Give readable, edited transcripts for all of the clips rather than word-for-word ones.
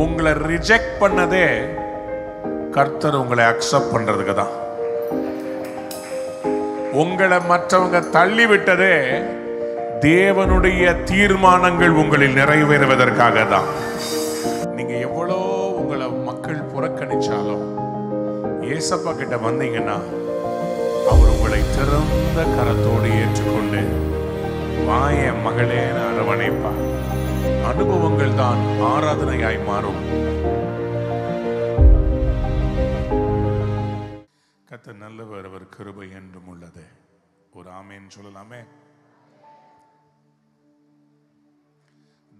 உங்களை ரிஜெக்ட் பண்ணதே கர்த்தர் உங்களை அக்செப்ட் பண்றதுக்கு தான். உங்களை மற்றவங்க தள்ளி விட்டதே தேவனுடைய தீர்மானங்கள் உங்களில் நிறைவேறுவதற்காக தான். நீங்க எவ்வளோ உங்களை மக்கள் புறக்கணிச்சாலும் ஏசப்பா கிட்ட வந்தீங்கன்னா அவர் உங்களை திறந்த கரத்தோடு ஏற்றுக்கொண்டு வாய மகளேன அரவணைப்பார். அனுபவங்கள் தான் ஆராதனையாய் மாறும். கர்த்தர் நல்லவர், அவர் கிருபை என்றும் உள்ளது. ஒரு ஆமென் சொல்லலாமே.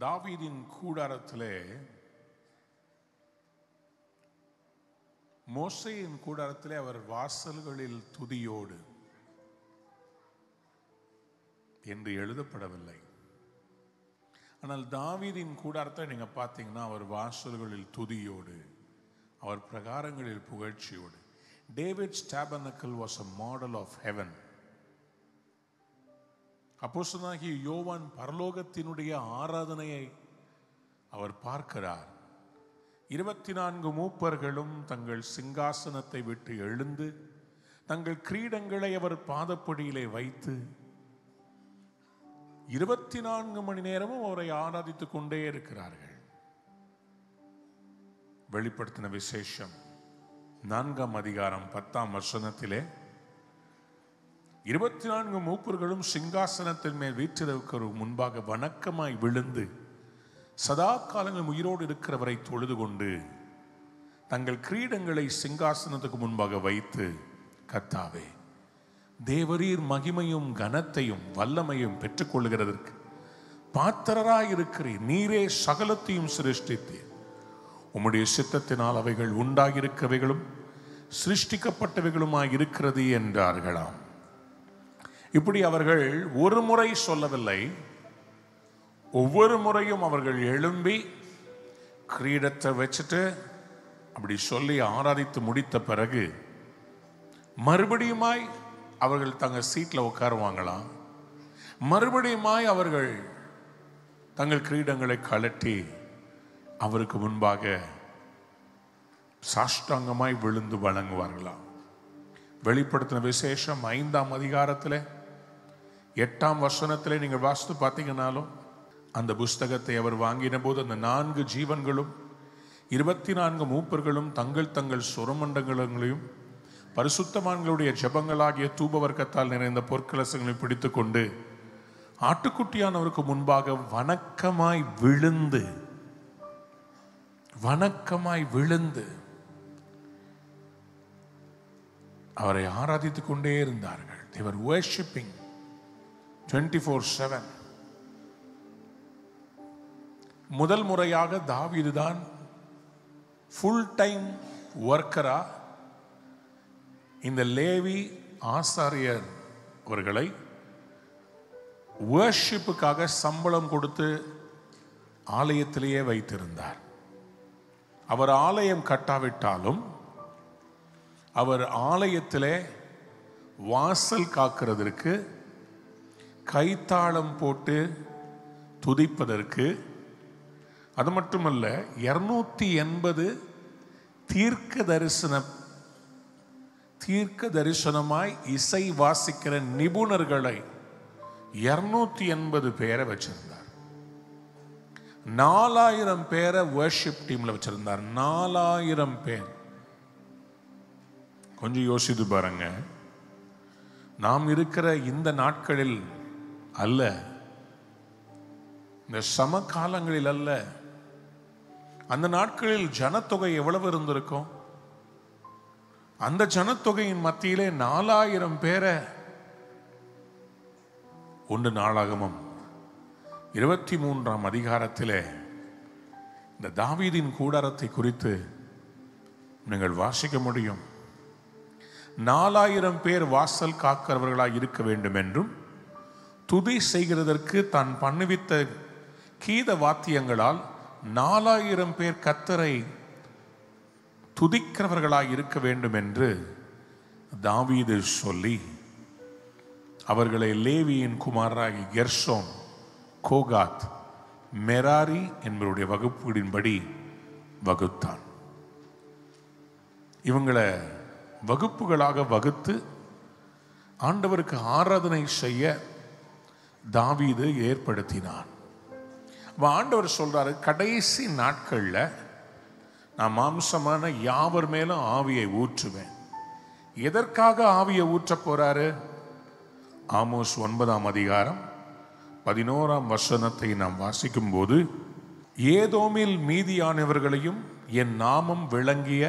தாவீதின் கூடாரத்திலே, மோசேயின் கூடாரத்திலே அவர் வாசல்களில் துதியோடு என்று எழுதப்படவில்லை. ஆனால் தாவீதின் கூடாரத்தை நீங்க பார்த்தீங்கன்னா அவர் வாசல்களில் துதியோடு, அவர் பிரகாரங்களில் புகழ்ச்சியோடு. David's tabernacle was a model of heaven. அப்போஸ்தலனாகிய யோவான் பரலோகத்தினுடைய ஆராதனையை அவர் பார்க்கிறார். 24 மூப்பர்களும் தங்கள் சிங்காசனத்தை விட்டு எழுந்து தங்கள் கிரீடங்களை அவர் பாதப்படியிலே வைத்து 24 மணி நேரமும் அவரை ஆராதித்துக் கொண்டே இருக்கிறார்கள். வெளிப்படுத்தின விசேஷம் 4ஆம் அதிகாரம் 10ஆம் வசனத்திலே 24 மூப்பர்களும் சிங்காசனத்தின் மேல் வீற்றிருக்கிற முன்பாக வணக்கமாய் விழுந்து சதா காலங்கள் உயிரோடு இருக்கிறவரை தொழுது கொண்டு தங்கள் கிரீடங்களை சிங்காசனத்துக்கு முன்பாக வைத்து, கர்த்தாவே, தேவரீர் மகிமையும் கனத்தையும் வல்லமையும் பெற்றுக்கொள்ளுகிறதற்கு பாத்திரராய் இருக்கிறீர். நீரே சகலத்தையும் சிருஷ்டித்தீர். உம்முடைய சித்தத்தினால் அவைகள் உண்டாகியிருக்கவைகளும் சிருஷ்டிக்கப்பட்டவைகளுமாய் இருக்கிறது என்றார்களாம். இப்படி அவர்கள் ஒரு முறை சொல்லவில்லை, ஒவ்வொரு முறையும் அவர்கள் எழும்பி கிரீடத்தை வச்சுட்டு அப்படி சொல்லி ஆராதித்து முடித்த பிறகு மறுபடியுமாய் அவர்கள் தங்கள் சீட்டில் உட்காருவாங்களாம். மறுபடியுமாய் அவர்கள் தங்கள் கிரீடங்களை கழட்டி அவருக்கு முன்பாக சாஷ்டாங்கமாய் விழுந்து வணங்குவார்களாம். வெளிப்படுத்தின விசேஷம் 5ஆம் அதிகாரத்தில் 8ஆம் வசனத்திலே நீங்கள் வாசித்து பார்த்தீங்கன்னாலும் அந்த புஸ்தகத்தை அவர் வாங்கின போது அந்த 4 ஜீவன்களும் 24 மூப்பர்களும் தங்கள் தங்கள் சுரமண்டங்களையும் பரிசுத்தவான்களுடைய ஜெபங்களாகிய தூபவர்க்கத்தால் நிறைந்த பொற்கலசங்களை பிடித்து கொண்டு ஆட்டுக்குட்டியானவருக்கு முன்பாக வணக்கமாய் விழுந்து அவரை ஆராதித்துக் கொண்டே இருந்தார்கள். They were worshiping 24/7. முதல் முறையாக தாவீது தான் ஃபுல் டைம் ஒர்க்கரா இந்த லேவி ஆசாரியர் அவர்களை வர்ஷிப்புக்காக சம்பளம் கொடுத்து ஆலயத்திலேயே வைத்திருந்தார். அவர் ஆலயம் கட்டாவிட்டாலும் அவர் ஆலயத்திலே வாசல் காக்கிறதற்கு, கைத்தாளம் போட்டு துதிப்பதற்கு, அது மட்டுமல்ல 280 தீர்க்க தரிசனமாய் இசை வாசிக்கிற நிபுணர்களை 280 பேரை வச்சிருந்தார். 4000 பேரை வர்ஷிப் டீம்ல வச்சிருந்தார். 4000 பேர். கொஞ்சம் யோசித்து பாருங்க. நாம் இருக்கிற இந்த நாட்களில் அல்ல, இந்த சமகாலங்களில் அல்ல, அந்த நாட்களில் ஜனத்தொகை எவ்வளவு இருந்திருக்கும்? அந்த ஜனத்தொகையின் மத்தியிலே 4000 பேரை. 1 நாளாகமம் 23ஆம் அதிகாரத்திலே இந்த தாவீதின் கூடாரத்தை குறித்து நீங்கள் வாசிக்க முடியும். 4000 பேர் வாசல் காக்கிறவர்களாய் இருக்க வேண்டும் என்றும், துதி செய்கிறதற்கு தான் பண்ணுவித்த கீத வாத்தியங்களால் 4000 பேர் கர்த்தரை துதிக்கிறவர்களாய் இருக்க வேண்டும் என்று தாவீது சொல்லி அவர்களை லேவியின் குமாரராகி கெர்சோன், கோகாத், மெராரி என்பவருடைய வகுப்புகளின்படி வகுத்தான். இவங்களை வகுப்புகளாக வகுத்து ஆண்டவருக்கு ஆராதனை செய்ய தாவீது ஏற்படுத்தினான். ஆண்டவர் சொல்றாரு, கடைசி நாட்கள்ல நான் மாம்சமான யாவர் மேலும் ஆவியை ஊற்றுவேன். எதற்காக ஆவியை ஊற்ற போறாரு? ஆமோஸ் 9ஆம் அதிகாரம் 11ஆம் வசனத்தை நாம் வாசிக்கும் போது, ஏதோமில் மீதியானவர்களையும் என் நாமம் விளங்கிய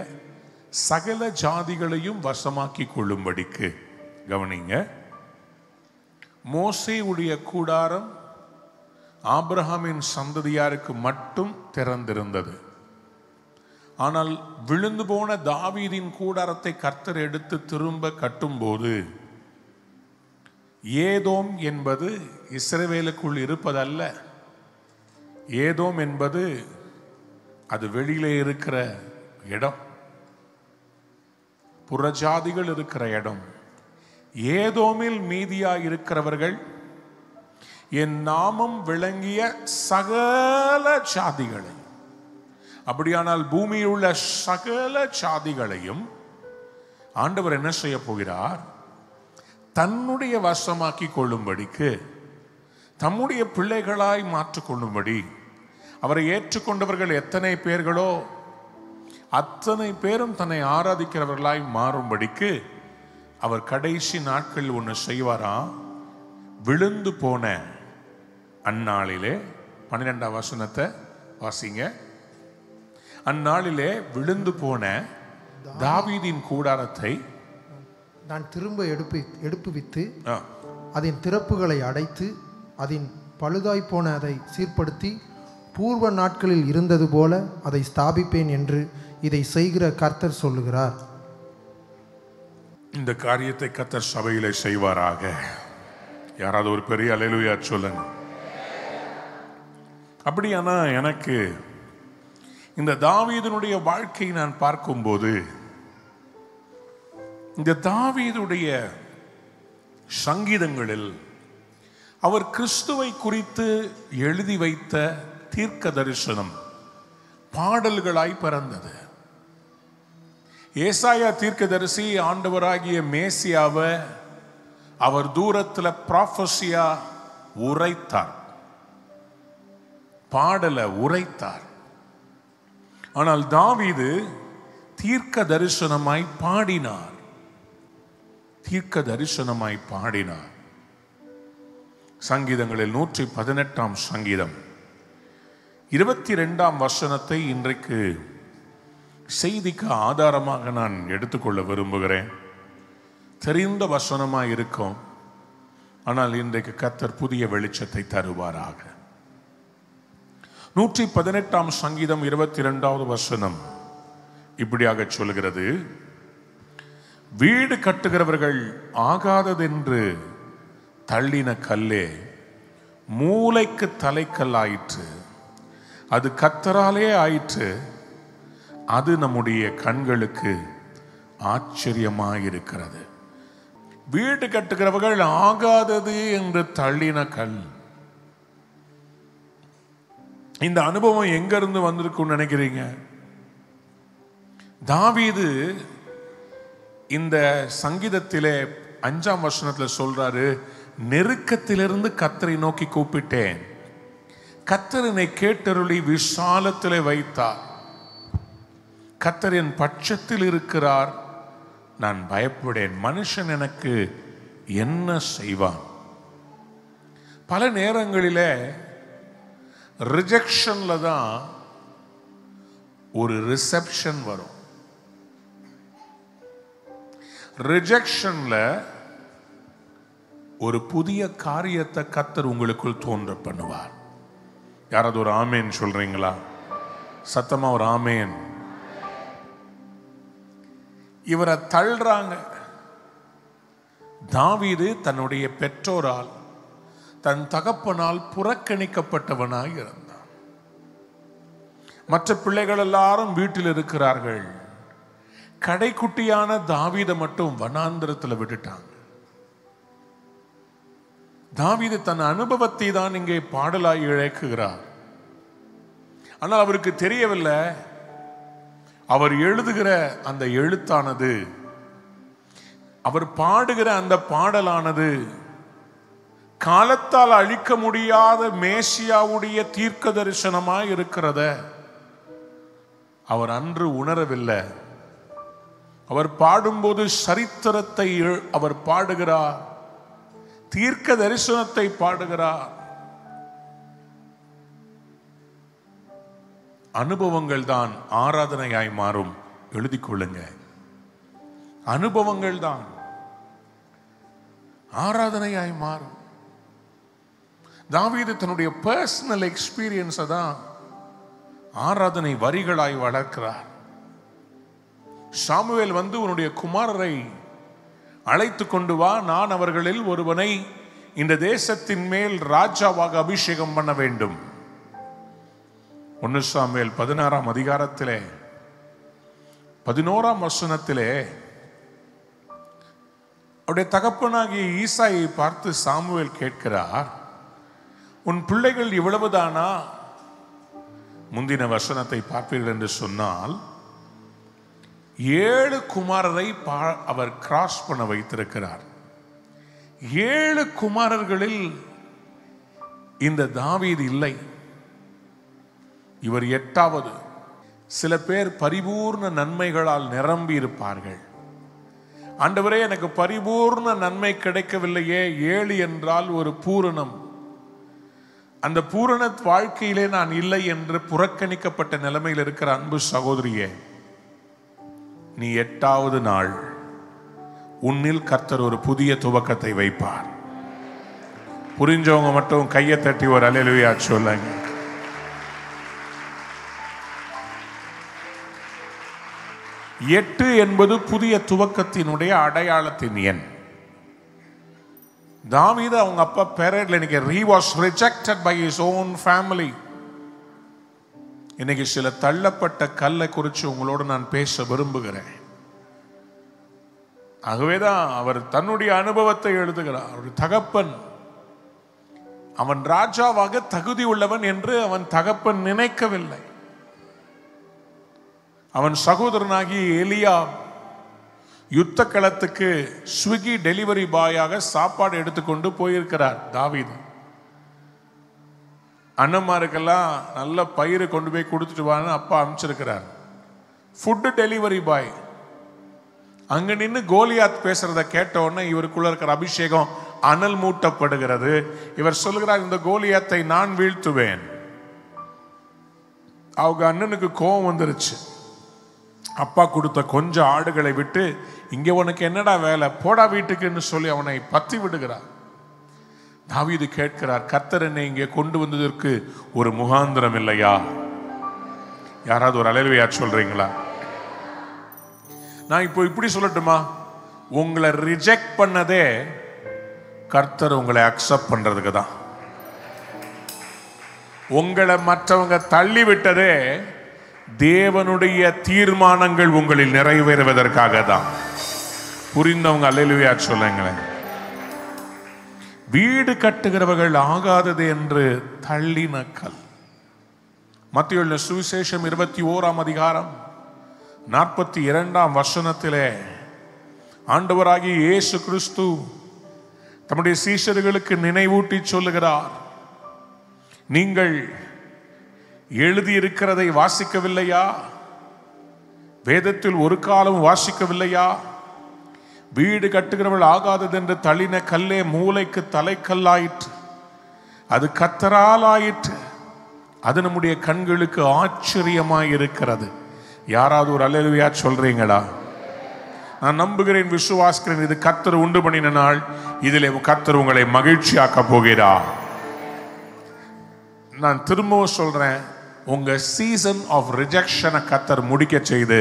சகல ஜாதிகளையும் வசமாக்கி கொள்ளும்படிக்கு. கவனிங்க, மோசேயுடைய கூடாரம் ஆபிரகாமின் சந்ததியாருக்கு மட்டும் திறந்திருந்தது. ஆனால் விழுந்து போன தாவீதின் கூடாரத்தை கர்த்தர் எடுத்து திரும்ப கட்டும்போது, ஏதோம் என்பது இஸ்ரவேலுக்குள் இருப்பதல்ல. ஏதோம் என்பது அது வெளியிலே இருக்கிற இடம், புறஜாதிகள் இருக்கிற இடம். ஏதோமில் மீதியா இருக்கிறவர்கள் என் நாமம் விளங்கிய சகல ஜாதிகளை. அப்படியானால் பூமியில் உள்ள சகல ஜாதிகளையும் ஆண்டவர் என்ன செய்ய போகிறார்? தன்னுடைய வசமாக்கி கொள்ளும்படிக்கு, தம்முடைய பிள்ளைகளாய் மாற்றிக்கொள்ளும்படி. அவரை ஏற்றுக்கொண்டவர்கள் எத்தனை பேர்களோ அத்தனை பேரும் தன்னை ஆராதிக்கிறவர்களாய் மாறும்படிக்கு அவர் கடைசி நாட்கள் ஒன்று செய்வாரா? விழுந்து போன அந்நாளிலே 12ஆம் வசனத்தை வாசிங்க. அந்நாளிலே விழுந்து போன தாவீதின் கூடாரத்தை நான் திரும்ப எடுப்புவித்து அதன் திறப்புகளை அடைத்து அதன் பழுதாய் போன அதை சீர்படுத்தி பூர்வ நாட்களில் இருந்தது போல அதை ஸ்தாபிப்பேன் என்று இதை செய்கிற கர்த்தர் சொல்லுகிறார். இந்த காரியத்தை கர்த்தர் சபையிலே செய்வாராக. யாராவது ஒரு பெரிய அல்லேலூயா சொல்லுங்க. அப்படியானா எனக்கு இந்த தாவீதுனுடைய வாழ்க்கையை நான் பார்க்கும்போது, இந்த தாவீதுடைய சங்கீதங்களில் அவர் கிறிஸ்துவை குறித்து எழுதி வைத்த தீர்க்க தரிசனம் பாடல்களாய் பிறந்தது. ஏசாயா தீர்க்கதரிசி ஆண்டவராகிய மேசியாவை அவர் தூரத்தில் ப்ராஃபஸியா உரைத்தார், பாடல உரைத்தார். ஆனால் தாவீது தீர்க்க தரிசனமாய் பாடினார், தீர்க்க தரிசனமாய் பாடினார். சங்கீதங்களில் 118ஆம் சங்கீதம் 22ஆம் வசனத்தை இன்றைக்கு செய்திக்கு ஆதாரமாக நான் எடுத்துக்கொள்ள விரும்புகிறேன். தெரிந்த வசனமாய் இருக்கும், ஆனால் இன்றைக்கு கர்த்தர் புதிய வெளிச்சத்தை தருவாராக. 118ஆம் சங்கீதம் 22வது வசனம் இப்படியாக சொல்கிறது, வீடு கட்டுகிறவர்கள் ஆகாததென்று தள்ளின கல்லே மூலைக்கு தலைக்கல் ஆயிற்று, அது கர்த்தராலே ஆயிற்று, அது நம்முடைய கண்களுக்கு ஆச்சரியமாயிருக்கிறது. வீடு கட்டுகிறவர்கள் ஆகாதது என்று தள்ளின கல். இந்த அனுபவம் எங்க இருந்து வந்திருக்கும் நினைக்கிறீங்க? தாவீது இந்த சங்கீதத்திலே 5ஆம் வசனத்தில் சொல்றாரு, நெருக்கத்திலிருந்து கர்த்தரை நோக்கி கூப்பிட்டேன், கர்த்தர் என்னை கேட்டருளி விசாலத்திலே வைத்தார். கர்த்தர் என் பட்சத்தில் இருக்கிறார், நான் பயப்படேன். மனுஷன் எனக்கு என்ன செய்வான்? பல நேரங்களிலே ரிஜெக்ஷன்ல தான் ஒரு ரிசெப்ஷன் வரும். ரிஜெக்ஷன்ல ஒரு புதிய காரியத்தை கர்த்தர் உங்களுக்குள் தோன்ற பண்ணுவார். யாராவது ஒரு ஆமேன் சொல்றீங்களா? சத்தமா ஒரு ஆமேன். இவரை தள்ளுறாங்க. தாவீது தன்னுடைய பெற்றோரால் தன் தகப்பனால் புறக்கணிக்கப்பட்டவனாய் இருந்தான். மற்ற பிள்ளைகள் எல்லாரும் வீட்டில் இருக்கிறார்கள். கடைக்குட்டியான தாவீதை மட்டும் வனாந்திரத்தில் விட்டுட்டாங்க. தாவீது தன் அனுபவத்தை தான் இங்கே பாடலாய் இழைக்குகிறார். ஆனால் அவருக்கு தெரியவில்லை, அவர் எழுதுகிற அந்த எழுத்தானது, அவர் பாடுகிற அந்த பாடலானது காலத்தால் அழிக்க முடியாத மேசியாவுடைய தீர்க்க தரிசனமாய் இருக்கிறத அவர் அன்று உணரவில்லை. அவர் பாடும்போது சரித்திரத்தை அவர் பாடுகிறார், தீர்க்க தரிசனத்தை பாடுகிறார். அனுபவங்கள் தான் ஆராதனையாய் மாறும். எழுதிக் கொள்ளுங்க, அனுபவங்கள் தான் ஆராதனையாய் மாறும். தாவீது தன்னுடைய பர்சனல் எக்ஸ்பீரியன்ஸை தான் ஆராதனை வரிகளாய் வளர்க்கிறார். சாமுவேல் வந்து உன்னுடைய குமாரரை அழைத்து கொண்டு வா, நான் அவர்களில் ஒருவனை இந்த தேசத்தின் மேல் ராஜாவாக அபிஷேகம் பண்ண வேண்டும். 1 சாமுவேல் 16ஆம் அதிகாரத்திலே 11ஆம் வசனத்திலே அவருடைய தகப்பனாகிய ஈசாயை பார்த்து சாமுவேல் கேட்கிறார், உன் பிள்ளைகள் இவ்வளவுதானா? முந்தின வசனத்தை பார்ப்பீர்கள் என்று சொன்னால் 7 குமாரரை அவர் கிராஸ் பண்ண வைத்திருக்கிறார். 7 குமாரர்களில் இந்த தாவீது இல்லை, இவர் 8வது. சில பேர் பரிபூர்ண நன்மைகளால் நிரம்பி இருப்பார்கள். ஆண்டவரே, எனக்கு பரிபூர்ண நன்மை கிடைக்கவில்லையே. 7 என்றால் ஒரு பூரணம். அந்த பூரண வாழ்க்கையிலே நான் இல்லை என்று புறக்கணிக்கப்பட்ட நிலைமையில் இருக்கிற அன்பு சகோதரியே, நீ 8வது நாள் உன்னில் கர்த்தர் ஒரு புதிய துவக்கத்தை வைப்பார். புரிஞ்சவங்க மட்டும் கையை தட்டி ஒரு அல்லேலூயா சொல்லுங்க. எட்டு என்பது புதிய துவக்கத்தினுடைய அடையாளத்தின் எண். தாவீது அவங்க அப்பா பேரட்ல இன்னைக்கு he was rejected by his own family. இன்னைக்கு சில தள்ளப்பட்ட கல்லை குறித்து உங்களோடு நான் பேச விரும்புகிறேன். ஆகவேதான் அவர் தன்னுடைய அனுபவத்தை எழுதுகிறார். அவர் தகப்பன் அவன் ராஜாவாக தகுதி உள்ளவன் என்று அவன் தகப்பன் நினைக்கவில்லை. அவன் சகோதரனாகி எலியா யுத்த களத்துக்கு ஸ்விக்கி டெலிவரி பாயாக சாப்பாடு எடுத்துக்கொண்டு போயிருக்கிறார். தாவீது அண்ணன்மாருக்கெல்லாம் நல்ல பயிரை கொண்டு போய் கொடுத்துட்டு வான்னு அப்பா அனுப்பிச்சிருக்கிறார். ஃபுட்டு டெலிவரி பாய் அங்க நின்று கோலியாத் பேசுறத கேட்ட உடனே இவருக்குள்ள இருக்கிற அபிஷேகம் அனல் மூட்டப்படுகிறது. இவர் சொல்லுகிறார், இந்த கோலியாத்தை நான் வீழ்த்துவேன். அவங்க அண்ணனுக்கு கோபம் வந்துருச்சு. அப்பா கொடுத்த கொஞ்சம் ஆடுகளை விட்டு, இங்க உனக்கு என்னடா வேலை, போடா வீட்டுக்குன்னு சொல்லி அவனை பத்தி விடுகிறார். தாவீது கேட்கிறார், கர்த்தர் என்னை இங்கே கொண்டு வந்ததற்கு ஒரு முகாந்திரம் இல்லையா? யாராவது ஒரு அல்லேலூயா சொல்றீங்களா? நான் இப்போ இப்படி சொல்லட்டுமா, உங்களை ரிஜெக்ட் பண்ணதே கர்த்தர் உங்களை அக்செப்ட் பண்றதுக்கு தான். உங்களை மற்றவங்க தள்ளி விட்டதே தேவனுடைய தீர்மானங்கள் உங்களில் நிறைவேறுவதற்காக தான். புரிந்தவங்க அல்லேலூயா சொல்லுங்களேன். வீடு கட்டுகிறவர்கள் ஆகாதது என்று தள்ளின கல். மத்தேயு சுவிசேஷம் 21ஆம் அதிகாரம் 42ஆம் வசனத்திலே ஆண்டவராகிய இயேசு கிறிஸ்து தம்முடைய சீஷர்களுக்கு நினைவூட்டி சொல்லுகிறார், நீங்கள் எழுதியிருக்கிறதை வாசிக்கவில்லையா? வேதத்தில் ஒரு காலம் வாசிக்கவில்லையா? வீடு கட்டுகிறவள் ஆகாதது என்று தள்ளின கல்லே மூலைக்கு தலைக்கல்லாயிற்று, அது கர்த்தரால் ஆயிற்று, அது நம்முடைய கண்களுக்கு ஆச்சரியமாய் இருக்கிறது. யாராவது ஒரு அல்லேலூயா சொல்றீங்களா? நான் நம்புகிறேன், விசுவாசிக்கிறேன், இது கர்த்தர் உண்டு பண்ணின நாள். இதிலே கர்த்தர் உங்களை மகிழ்ச்சியாக்க போகிறார். நான் திரும்பவும் சொல்றேன், உங்க சீசன் ஆஃப் ரிஜெக்ஷனை கர்த்தர் முடிக்க செய்து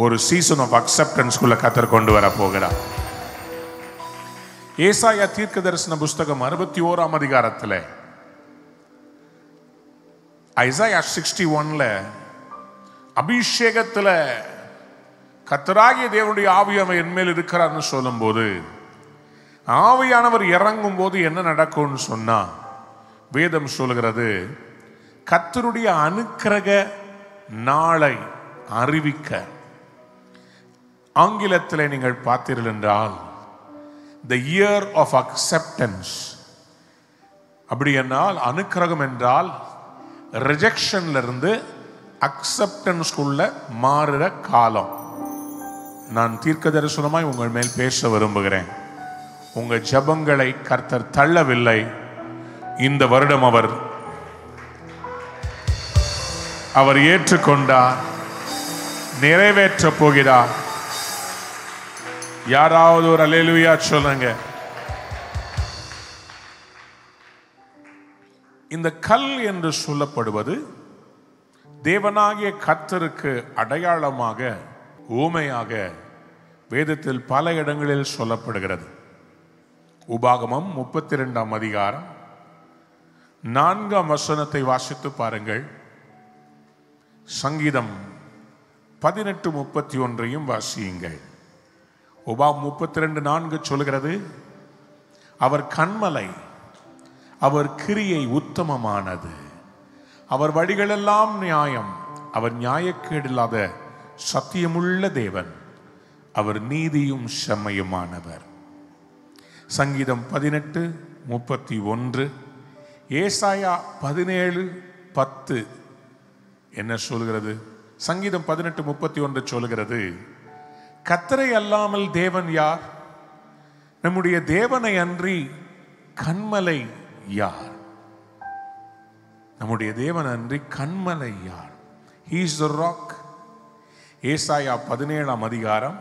ஒரு சீசன் ஆஃப் அக்செப்டன்ஸ்குள்ள கர்த்தர் கொண்டு வர போகிறார். ஏசாயா தீர்க்க தரிசன புஸ்தகம் 61ஆம் அதிகாரத்தில் ஐசாயா 61ல அபிஷேகத்துல கர்த்தராகிய தேவனுடைய ஆவியானவர் என் மேல் இருக்கிறார்னு சொல்லும் போது, ஆவியானவர் இறங்கும் போது என்ன நடக்கும்னு சொன்னா, வேதம் சொல்லுகிறது, கர்த்தருடைய அனுக்கிரக நாளை அறிவிக்க. ஆங்கிலத்தில் நீங்கள் பார்த்தீர்கள் என்றால் the year of acceptance. அப்படி என்றால் அனுக்கிரகம் என்றால் ரிஜெக்ஷன்ல இருந்து அக்செப்டன்ஸ்குள்ள மாறுற காலம். நான் தீர்க்க தரிசனமாய் உங்கள் மேல் பேச விரும்புகிறேன். உங்க ஜெபங்களை கர்த்தர் தள்ளவில்லை. இந்த வருடம் அவர் ஏற்றுக்கொண்டார், நிறைவேற்ற போகிறார். யாராவது ஒரு அல்லேலூயா சொல்லுங்க. இந்த கல் என்று சொல்லப்படுவது தேவனாகிய கர்த்தருக்கு அடையாளமாக, ஊமையாக வேதத்தில் பல இடங்களில் சொல்லப்படுகிறது. உபாகமம் 32ஆம் அதிகாரம் 4ஆம் வசனத்தை வாசித்து பாருங்கள். சங்கீதம் 18:31 வாசியுங்கள். உபாகம் 32:4 சொல்கிறது, அவர் கன்மலை, அவர் கிரியை உத்தமமானது, அவர் வழிகளெல்லாம் நியாயம், அவர் நியாயக்கேடில்லாத சத்தியமுள்ள தேவன், அவர் நீதியும் செம்மையுமானவர். சங்கீதம் 18:31. ஏசாயா 17:10 என்ன சொல்கிறது? சங்கீதம் 18:31 சொல்கிறது, கர்த்தரை அல்லாமல் தேவன் யார்? நம்முடைய தேவனை அன்றி கன்மலை யார்? நம்முடைய தேவன் அன்றி கன்மலை யார்? He is the rock. ஏசாயா 17ஆம் அதிகாரம்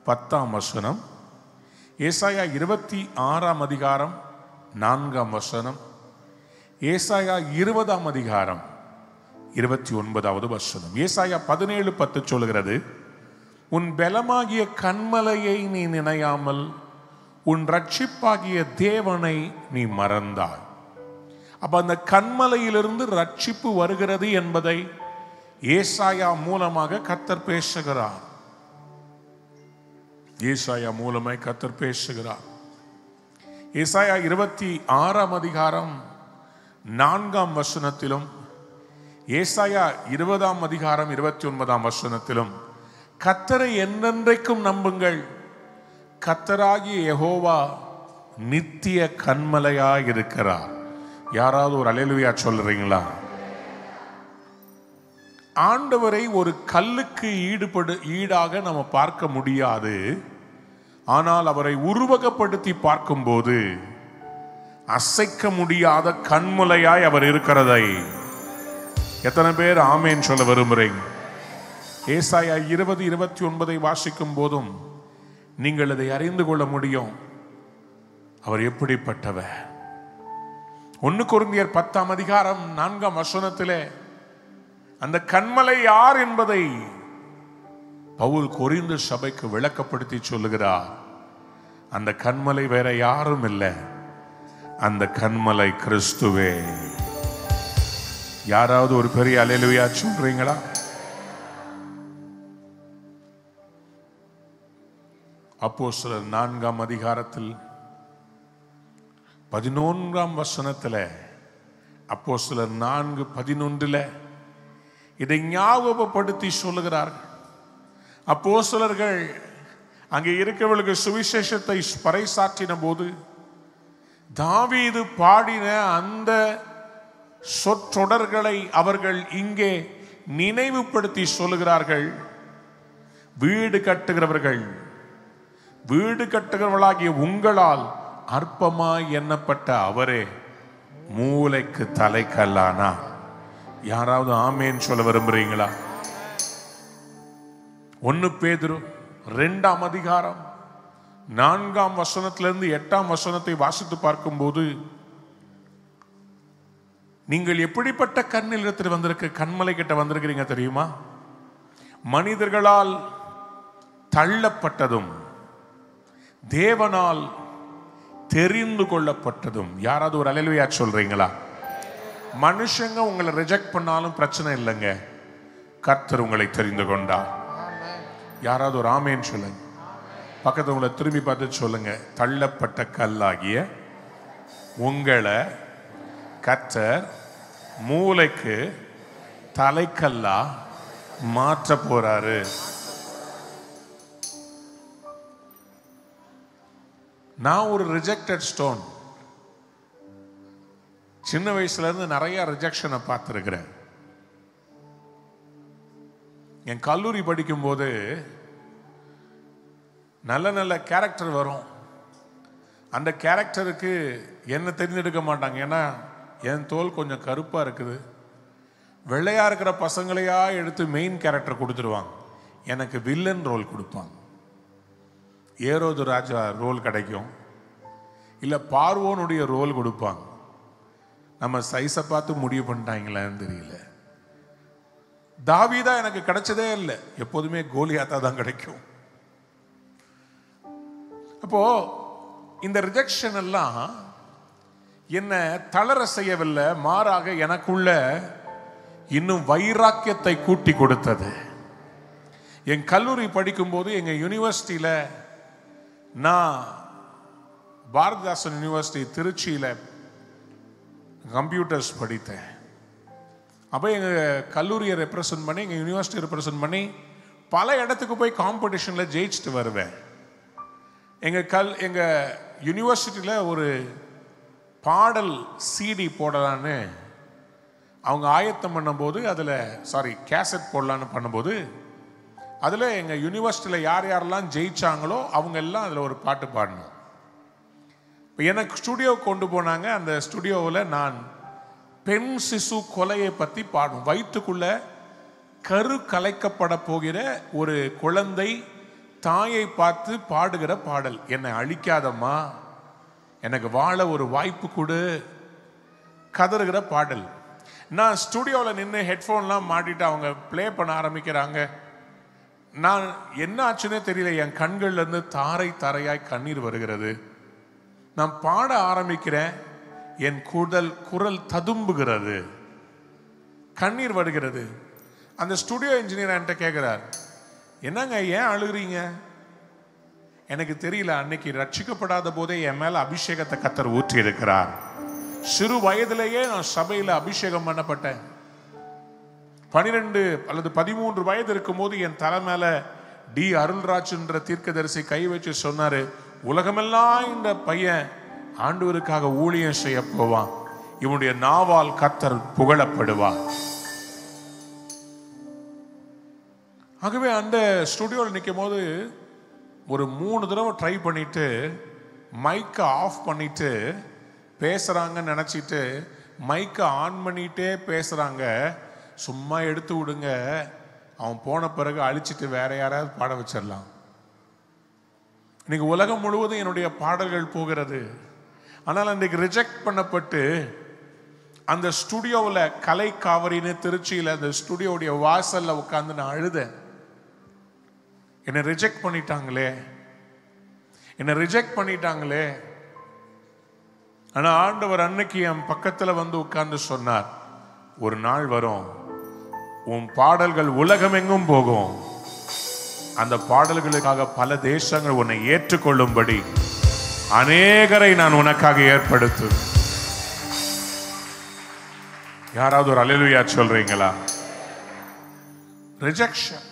10ஆம் வசனம், ஏசாயா 26ஆம் அதிகாரம் 4ஆம் வசனம், ஏசாயா 20ஆம் அதிகாரம் 29வது வசனம். ஏசாயா 17:10 சொல்கிறது, உன் பலமாகிய கன்மலையை நீ நினையாமல் உன் ரட்சிப்பாகிய தேவனை நீ மறந்தாய். அப்ப அந்த கன்மலையிலிருந்து ரட்சிப்பு வருகிறது என்பதை ஏசாயா மூலமாக கர்த்தர் பேசுகிறார். ஏசாயா மூலமாய் கர்த்தர் பேசுகிறார். ஏசாயா 26ஆம் அதிகாரம் 4ஆம் வசனத்திலும், ஏசாயா 20ஆம் அதிகாரம் 29ஆம் வசனத்திலும் கர்த்தரை என்றென்றைக்கும் நம்புங்கள், கர்த்தராகிய யெகோவா நித்திய கன்மலையாய் இருக்கிறார். யாராவது ஒரு அல்லேலூயா சொல்றீங்களா? ஆண்டவரை ஒரு கல்லுக்கு ஈடாக நம்ம பார்க்க முடியாது. ஆனால் அவரை உருவகப்படுத்தி பார்க்கும்போது அசைக்க முடியாத கன்மலையாய் அவர் இருக்கிறதை எத்தனை பேர் ஆமேன் சொல்ல விரும்புறீங்க? ஏசாயா 20:29 வாசிக்கும் போதும் நீங்கள் அதை அறிந்து கொள்ள முடியும். அவர் எப்படிப்பட்டவர்? 1 கொரிந்தியர் 10ஆம் அதிகாரம் 4ஆம் வசனத்திலே அந்த கன்மலை யார் என்பதை பவுல் கொரிந்து சபைக்கு விளக்கப்படுத்தி சொல்லுகிறார். அந்த கன்மலை வேற யாரும் இல்லை, அந்த கன்மலை கிறிஸ்துவே. யாராவது ஒரு பெரிய அல்லேலூயா சொல்றீங்களா? அப்போஸ்தலர் 4ஆம் அதிகாரத்தில் 11ஆம் வசனத்தில், அப்போஸ்தலர் 4:11 இதை ஞாபகப்படுத்தி சொல்லுகிறார்கள். அப்போஸ்தலர்கள் அங்கே இருக்கவர்களுக்கு சுவிசேஷத்தை பறைசாற்றின போது தாவீது பாடின அந்த சொற்றொடர்களை அவர்கள் இங்கே நினைவுபடுத்தி சொல்லுகிறார்கள். வீடு கட்டுகிறவர்களாகிய உங்களால் அற்பமாய் எண்ணப்பட்ட அவரே மூலைக்கு தலைக்கல்லானா. யாராவது ஆமேன் சொல்ல விரும்புறீங்களா? 1 பேதுரு 2ஆம் அதிகாரம் 4ஆம் வசனத்திலிருந்து 8ஆம் வசனத்தை வாசித்து பார்க்கும்போது, நீங்கள் எப்படிப்பட்ட கண்ணில் வந்திருக்க கண்மலை கிட்ட வந்திருக்கிறீங்க தெரியுமா? மனிதர்களால் தள்ளப்பட்டதும் தேவனால் தெரிந்து கொள்ளப்பட்டதும். யாராவது ஒரு அல்லேலூயா சொல்றீங்களா? மனுஷங்க உங்களை ரிஜெக்ட் பண்ணாலும் பிரச்சனை இல்லைங்க, கர்த்தர் உங்களை தெரிந்து கொண்டார். யாராவது ஒரு ஆமேன் சொல்லுங்க. பக்கத்து உங்களை திரும்பி பார்த்து சொல்லுங்க, தள்ளப்பட்ட கல்லாகிய உங்களை கர்த்தர் மூலைக்கு தலைக்கல்லா மாற்ற போறாரு. நான் ஒரு ரிஜெக்டட் ஸ்டோன். சின்ன வயசுல இருந்து நிறைய ரிஜெக்ஷனை பார்த்துருக்கிறேன். என் கல்லூரி படிக்கும் போது நல்ல நல்ல கேரக்டர் வரும். அந்த கேரக்டருக்கு என்ன தேர்ந்தெடுக்க மாட்டாங்க. ஏன்னா என் தோல் கொஞ்சம் கருப்பா இருக்குது. வெள்ளையா இருக்கிற பசங்களையா எடுத்து மெயின் கேரக்டர் கொடுத்துருவாங்க. எனக்கு வில்லன் ரோல் கொடுப்பாங்க. ஏரோது ராஜா ரோல் கிடைக்கும், இல்லை பார்வோனுடைய ரோல் கொடுப்பாங்க. நம்ம சைஸை பார்த்து முடிவு பண்ணிட்டாங்களான்னு தெரியல. தாவீதா எனக்கு கிடைச்சதே இல்லை. எப்போதுமே கோலியாத்தா தான் கிடைக்கும். அப்போ இந்த ரிஜெக்ஷன் எல்லாம் என்ன தளர செய்யவில்லை, மாறாக எனக்குள்ள இன்னும் வைராக்கியத்தை கூட்டி கொடுத்தது. என் கல்லூரி படிக்கும்போது எங்க யூனிவர்சிட்டியில, நான் பாரதிதாசன் யூனிவர்சிட்டி திருச்சியில கம்ப்யூட்டர்ஸ் படித்தேன். அப்போ எங்கள் கல்லூரியை ரெப்ரசன்ட் பண்ணி, எங்கள் யூனிவர்சிட்டி ரெப்ரசன்ட் பண்ணி பல இடத்துக்கு போய் காம்படிஷனில் ஜெயிச்சுட்டு வருவேன். எங்கள் யூனிவர்சிட்டியில் ஒரு பாடல் சிடி போடலான்னு அவங்க ஆயத்தம் பண்ணும்போது, கேசட் போடலான்னு பண்ணும்போது, அதில் எங்கள் யூனிவர்சிட்டியில் யார் யாரெல்லாம் ஜெயிச்சாங்களோ அவங்க எல்லாம் அதில் ஒரு பாட்டு பாடணும். இப்போ எனக்கு ஸ்டுடியோ கொண்டு போனாங்க. அந்த ஸ்டுடியோவில் நான் பெண் சிசு கொலையை பற்றி பாடும். வயிற்றுக்குள்ள கரு கலைக்கப்பட போகிற ஒரு குழந்தை தாயை பார்த்து பாடுகிற பாடல். என்னை அழிக்காதம்மா, எனக்கு வாழ ஒரு வாய்ப்பு கொடு, கதறுகிற பாடல். நான் ஸ்டுடியோவில் நின்று ஹெட்ஃபோன்லாம் மாட்டிட்டு அவங்க ப்ளே பண்ண ஆரம்பிக்கிறாங்க. நான் என்ன ஆச்சுன்னே தெரியல, என் கண்கள்ல இருந்து தாரை தாரையாய் கண்ணீர் வருகிறது. நான் பாட ஆரம்பிக்கிறேன், என் குரல் ததும்புகிறது, கண்ணீர் வருகிறது. அந்த ஸ்டுடியோ இன்ஜினியர் என்கிட்ட கேட்கிறார், என்னங்க ஏன் அழுகிறீங்க? எனக்கு தெரியல, அன்னைக்கு ரட்சிக்கப்படாத போதே என் மேல அபிஷேகத்தை கர்த்தர் ஊற்றி இருக்கிறார். சிறு வயதிலேயே நான் சபையில அபிஷேகம் பண்ணப்பட்டேன். 12 அல்லது 13 வயது இருக்கும் போது என் தலை மேல டி அருள்ராஜ் என்ற தீர்க்கதரிசி கை வச்சு சொன்னாரு, உலகமெல்லாம் இந்த பையன் ஆண்டவருக்காக ஊழியம் செய்ய போவான், இவனுடைய நாவால் கர்த்தர் புகழப்படுவார். ஆகவே அந்த ஸ்டுடியோவில் நிற்கும் போது ஒரு 3 தடவை ட்ரை பண்ணிட்டு மைக்கை ஆஃப் பண்ணிட்டு பேசுறாங்கன்னு நினைச்சிட்டு மைக்கை ஆன் பண்ணிட்டே பேசுறாங்க. சும்மா எடுத்து விடுங்க, அவன் போன பிறகு அழிச்சிட்டு வேற யாராவது பாட வச்சிடலாம். இன்னைக்கு உலகம் முழுவதும் என்னுடைய பாடல்கள் போகிறது. ஆனால் அன்றைக்கு ரிஜெக்ட் பண்ணப்பட்டு அந்த ஸ்டுடியோவில் கலை காவிரின்னு திருச்சியில் அந்த ஸ்டுடியோடைய வாசல்ல உட்காந்து நான் அழுதேன். என்னை ரிஜெக்ட் பண்ணிட்டாங்களே. ஆனா ஆண்டவர் அன்னைக்கு என் பக்கத்துல வந்து உட்கார்ந்து சொன்னார், ஒரு நாள் வரும், உன் பாடல்கள் உலகம் எங்கும் போகும். அந்த பாடல்களுக்காக பல தேசங்கள் உன்னை ஏற்றுக்கொள்ளும்படி அநேகரை நான் உனக்காக ஏற்படுத்து. யாராவது ஒரு அல்லேலூயா சொல்றீங்களா? ரிஜெக்ஷன்.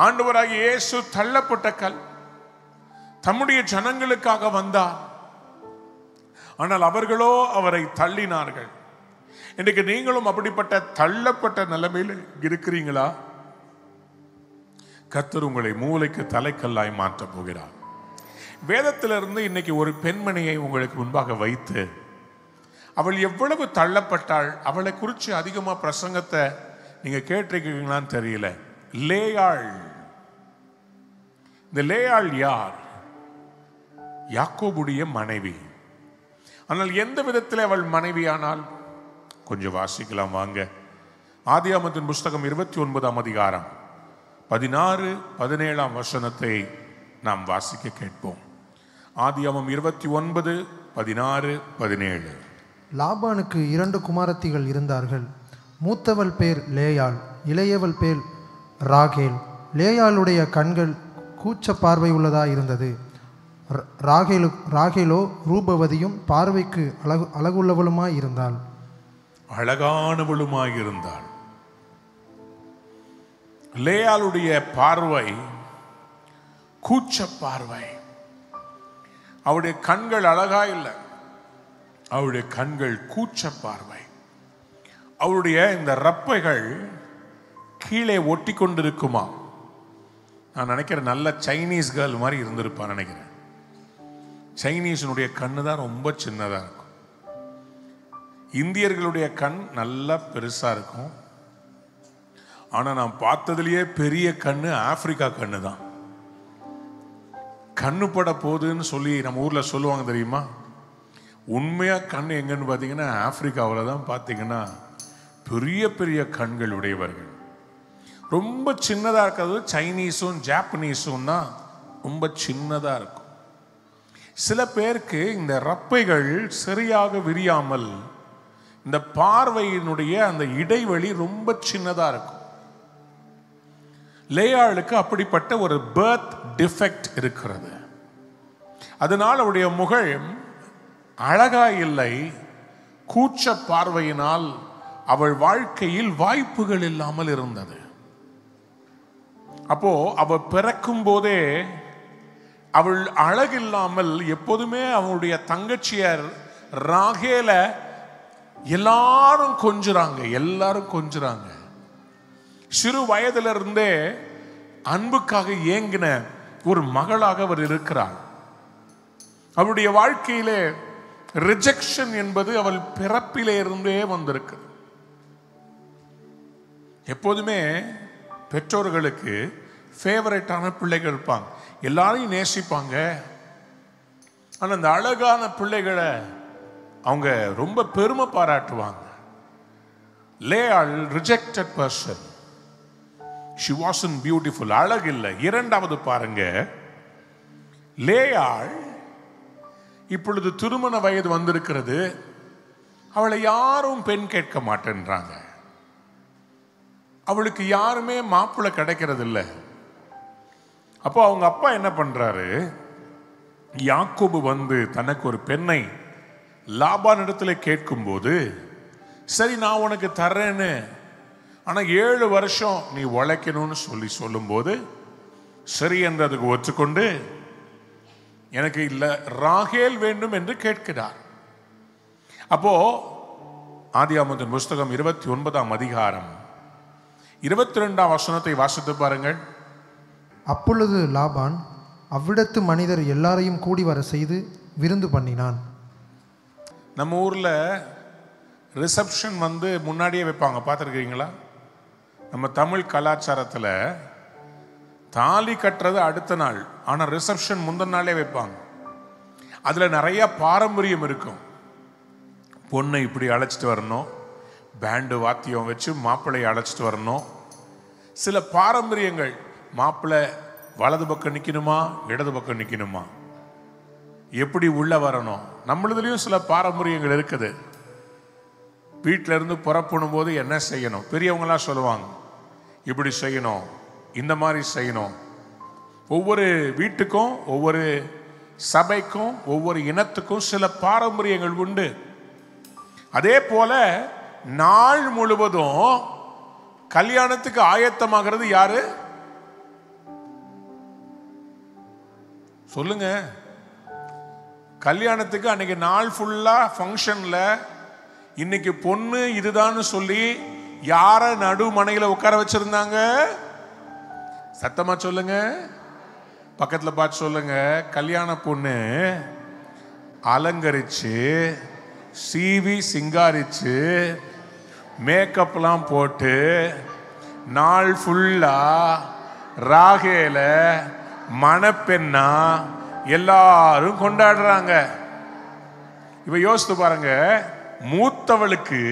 ஆண்டவராகிய இயேசு தள்ளப்பட்ட கல், தம்முடைய ஜனங்களுக்காக வந்தார். ஆனால் அவர்களோ அவரை தள்ளினார்கள். இன்றைக்கு நீங்களும் அப்படிப்பட்ட தள்ளப்பட்ட நிலைமையில் இருக்கிறீங்களா? கர்த்தர் உங்களை மூளைக்கு தலைக்கல்லாய் மாற்றப் போகிறார். வேதத்திலிருந்து இன்னைக்கு ஒரு பெண்மணியை உங்களுக்கு முன்பாக வைத்து, அவள் எவ்வளவு தள்ளப்பட்டாள், அவளை குறித்து அதிகமா பிரசங்கத்தை நீங்க கேட்டிருக்கீங்களான்னு தெரியல. லேயாள். இந்த லேயாள் யார்? யாக்கோபுடைய மனைவி. ஆனால் எந்த விதத்தில் அவள் மனைவியானால்? கொஞ்சம் வாசிக்கலாம் வாங்க. ஆதியாகமத்தின் புஸ்தகம் 29ஆம் அதிகாரம் 16, 17 வசனத்தை நாம் வாசிக்க கேட்போம். ஆதியாகமம் 29, 16, 17. லாபானுக்கு 2 குமாரத்திகள் இருந்தார்கள். மூத்தவள் பேர் லேயாள், இளையவள் பேர் ராகேல். லேயாளுடைய கண்கள் கூச்ச பார்வை உள்ளதாக இருந்தது. ராகேலோ ரூபவதியும் பார்வைக்கு அழகுள்ளவளுமாய் இருந்தாள். அழகானவளுமாய் இருந்தாள். லேயாளுடைய பார்வை கூச்ச பார்வை. அவருடைய கண்கள் அழகா இல்லை, அவருடைய கண்கள் கூச்ச பார்வை. அவருடைய இந்த ரப்பைகள் கீழே ஒட்டி கொண்டிருக்குமா. நான் நினைக்கிறேன் நல்ல சைனீஸ் கேர்ள் மாதிரி இருந்திருப்பான் நினைக்கிறேன். சைனீஸினுடைய கண்ணு தான் ரொம்ப சின்னதா இருக்கும். இந்தியர்களுடைய கண் நல்லா பெருசா இருக்கும். ஆனா நான் பார்த்ததுலயே பெரிய கண்ணு ஆப்பிரிக்கா கண்ணு தான். கண்ணு பட போகுதுன்னு சொல்லி நம்ம ஊர்ல சொல்லுவாங்க தெரியுமா. உண்மையா கண் எங்கன்னு பார்த்தீங்கன்னா ஆப்பிரிக்காவில் தான் பார்த்தீங்கன்னா பெரிய பெரிய கண்கள் உடையவர்கள். ரொம்ப சின்னதா இருக்கிறது சைனீஸும் ஜாப்பனீஸும் தான் ரொம்ப சின்னதா இருக்கும். சில பேருக்கு இந்த ரப்பைகள் சரியாக விரியாமல் இந்த பார்வையினுடைய அந்த இடைவெளி ரொம்ப சின்னதா இருக்கும். லேயாளுக்கு அப்படிப்பட்ட ஒரு பர்த் டிஃபெக்ட் இருக்கிறது. அதனால் அவருடைய முகம் அழகா இல்லை. கூச்ச பார்வையினால் அவள் வாழ்க்கையில் வாய்ப்புகள் இல்லாமல் இருந்தது. அப்போ அவள் பிறக்கும் போதே அவள் அழகில்லாமல் எப்போதுமே அவளுடைய தங்கச்சியார் ராகேல எல்லாரும் கொஞ்சுறாங்க. சிறு வயதிலிருந்தே அன்புக்காக ஏங்கின ஒரு மகளாக அவர் இருக்கிறார். அவருடைய வாழ்க்கையிலே ரிஜெக்ஷன் என்பது அவள் பிறப்பிலே இருந்தே வந்திருக்கு. எப்போதுமே பெற்றோர்களுக்கு ஃபேவரட்டான பிள்ளைகள் இருப்பாங்க, எல்லாரையும் நேசிப்பாங்க. ஆனால் அந்த அழகான பிள்ளைகளை அவங்க ரொம்ப பெருமை பாராட்டுவாங்க. லேயாள் rejected person. She wasn't beautiful. அழகு இல்லை. இரண்டாவது பாருங்க, லேயாள் இப்பொழுது திருமண வயது வந்திருக்கிறது. அவளை யாரும் பெண் கேட்க மாட்டேன்றாங்க. அவளுக்கு யாருமே மாப்பிள்ளை கிடைக்கிறது இல்லை. அப்போ அவங்க அப்பா என்ன பண்றாரு, யாக்கோபு வந்து தனக்கு ஒரு பெண்ணை லாபான் இடத்துல கேட்கும்போது, சரி நான் உனக்கு தர்றேன்னு, ஆனா 7 வருஷம் நீ உழைக்கணும்னு சொல்லும்போது சரி என்றதுக்கு ஒத்துக்கொண்டு எனக்கு இல்ல ராகேல் வேண்டும் என்று கேட்கிறார். அப்போ ஆதியாகமத்தின் புஸ்தகம் 29ஆம் அதிகாரம் 22ஆம் வசனத்தை வாசித்து பாருங்கள். அப்பொழுது லாபான் அவ்விடத்து மனிதர் எல்லாரையும் கூடி வர செய்து விருந்து பண்ணினான். நம்ம ஊர்ல ரிசப்ஷன் வந்து முன்னாடியே வைப்பாங்க, பார்த்துருக்கீங்களா? நம்ம தமிழ் கலாச்சாரத்தில் தாலி கட்டுறது அடுத்த நாள், ஆனால் ரிசப்ஷன் முந்தின நாளே வைப்பாங்க. அதில் நிறைய பாரம்பரியம் இருக்கும். பொண்ணை இப்படி அழைச்சிட்டு வரணும், பேண்டு வாத்தியம் வச்சு மாப்பிள்ளையை அழைச்சிட்டு வரணும். சில பாரம்பரியங்கள், மாப்பிள்ளை வலது பக்கம் நிற்கணுமா இடது பக்கம் நிற்கணுமா, எப்படி உள்ள வரணும். நம்மளதுலேயும் சில பாரம்பரியங்கள் இருக்குது. வீட்டில இருந்து புறப்படும் போது என்ன செய்யணும், பெரியவங்களாம் சொல்லுவாங்க இப்படி செய்யணும், இந்த மாதிரி செய்யணும். ஒவ்வொரு வீட்டுக்கும் ஒவ்வொரு சபைக்கும் ஒவ்வொரு இனத்துக்கும் சில பாரம்பரியங்கள் உண்டு. அதே போல நாள் முழுவதும் கல்யாணத்துக்கு ஆயத்தமாகிறது யாரு சொல்லுங்க. கல்யாணத்துக்கு அன்னைக்கு நாள் ஃபுல்லா ஃபங்க்ஷன்ல இன்னைக்கு பொண்ணு இதுதான் சொல்லி யார நடுமனையில உட்கார வச்சிருந்தாங்க? சத்தமா சொல்லுங்க, பக்கத்துல பார்த்து சொல்லுங்க. கல்யாண பொண்ணு அலங்கரிச்சு சீவி சிங்காரிச்சு மேக்கப்லாம் போட்டு நாள் ஃபுல்லா ராகேல மணப்பெண்ணா எல்லாரும் கொண்டாடுறாங்க. இப்ப யோசித்து பாருங்க, மூத்தவளுக்கு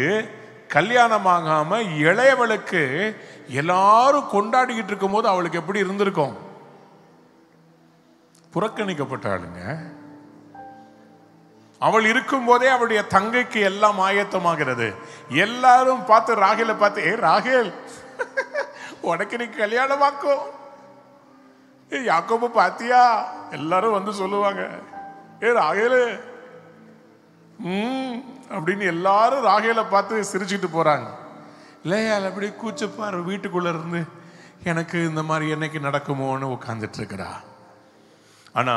கல்யாணம் ஆகாம இளையவளுக்கு எல்லாரும் கொண்டாடிக்கிட்டு இருக்கும் போது அவளுக்கு எப்படி இருந்திருக்கும்? புறக்கணிக்கப்பட்டாளுங்க. அவள் இருக்கும் போதே அவளுடைய தங்கைக்கு எல்லாம் ஆயத்தமாகிறது. எல்லாரும் பார்த்து ராகேல பார்த்து, ஏ ராகேல் உனக்கு நீ கல்யாணமாக்கும், ஏ யாக்கோபு பாத்தியா, எல்லாரும் வந்து சொல்லுவாங்க, ஏ ராகேலு அப்படின்னு எல்லாரும் ராகேல பார்த்து சிரிச்சுட்டு போறாங்க. லேயாள் அப்படி கூச்சப்பார் வீட்டுக்குள்ள இருந்து எனக்கு இந்த மாதிரி என்னைக்கு நடக்குமோன்னு உட்கார்ந்துட்டு இருக்கிறா. ஆனா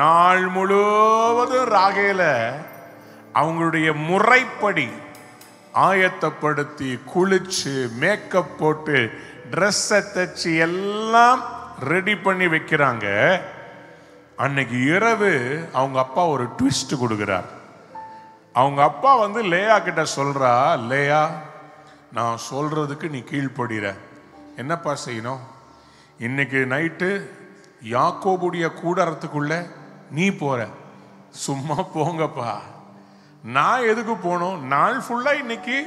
நாள் முழுவதும் ராகேல அவங்களுடைய முறைப்படி ஆயத்தப்படுத்தி குளிச்சு மேக்கப் போட்டு ட்ரெஸ்ஸை தச்சு எல்லாம் ரெடி பண்ணி வைக்கிறாங்க. அன்னைக்கு இரவு அவங்க அப்பா ஒரு ட்விஸ்ட் கொடுக்கிறார். அவங்க அப்பா வந்து லேயா கிட்ட சொல்றா, லேயா நான் சொல்றதுக்கு நீ கீழ்ப்படுகிற, என்னப்பா செய்யணும்? இன்னைக்கு நைட்டு யாக்கோபுடைய கூடாரத்துக்குள்ள நீ போற. சும்மா போங்கப்பா, நான் எதுக்கு போகணும்? நாள் ஃபுல்லா இன்னைக்கு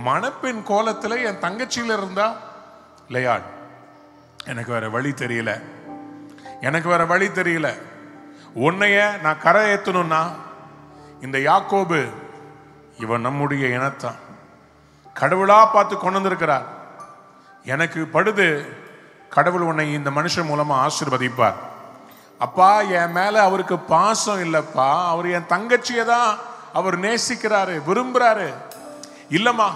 மணப்பெண் கோலத்துல என் தங்கச்சியில இருந்தா. லேயா எனக்கு வேற வழி தெரியல, எனக்கு வேற வழி தெரியல. உன்னைய நான் கரை ஏத்தணும்னா இந்த யாக்கோபு இவன் நம்முடைய இனத்தான், கடவுளா பார்த்து கொண்டு வந்திருக்கிறார். எனக்கு படுது கடவுள் உன்னை இந்த மனுஷன் மூலமா ஆசீர்வதிப்பார். அப்பா என் மேல அவருக்கு பாசம் இல்லப்பா, அவர் என் தங்கச்சியை தான் அவர் நேசிக்கிறாரு, விரும்புறாரு. இல்லம்மா,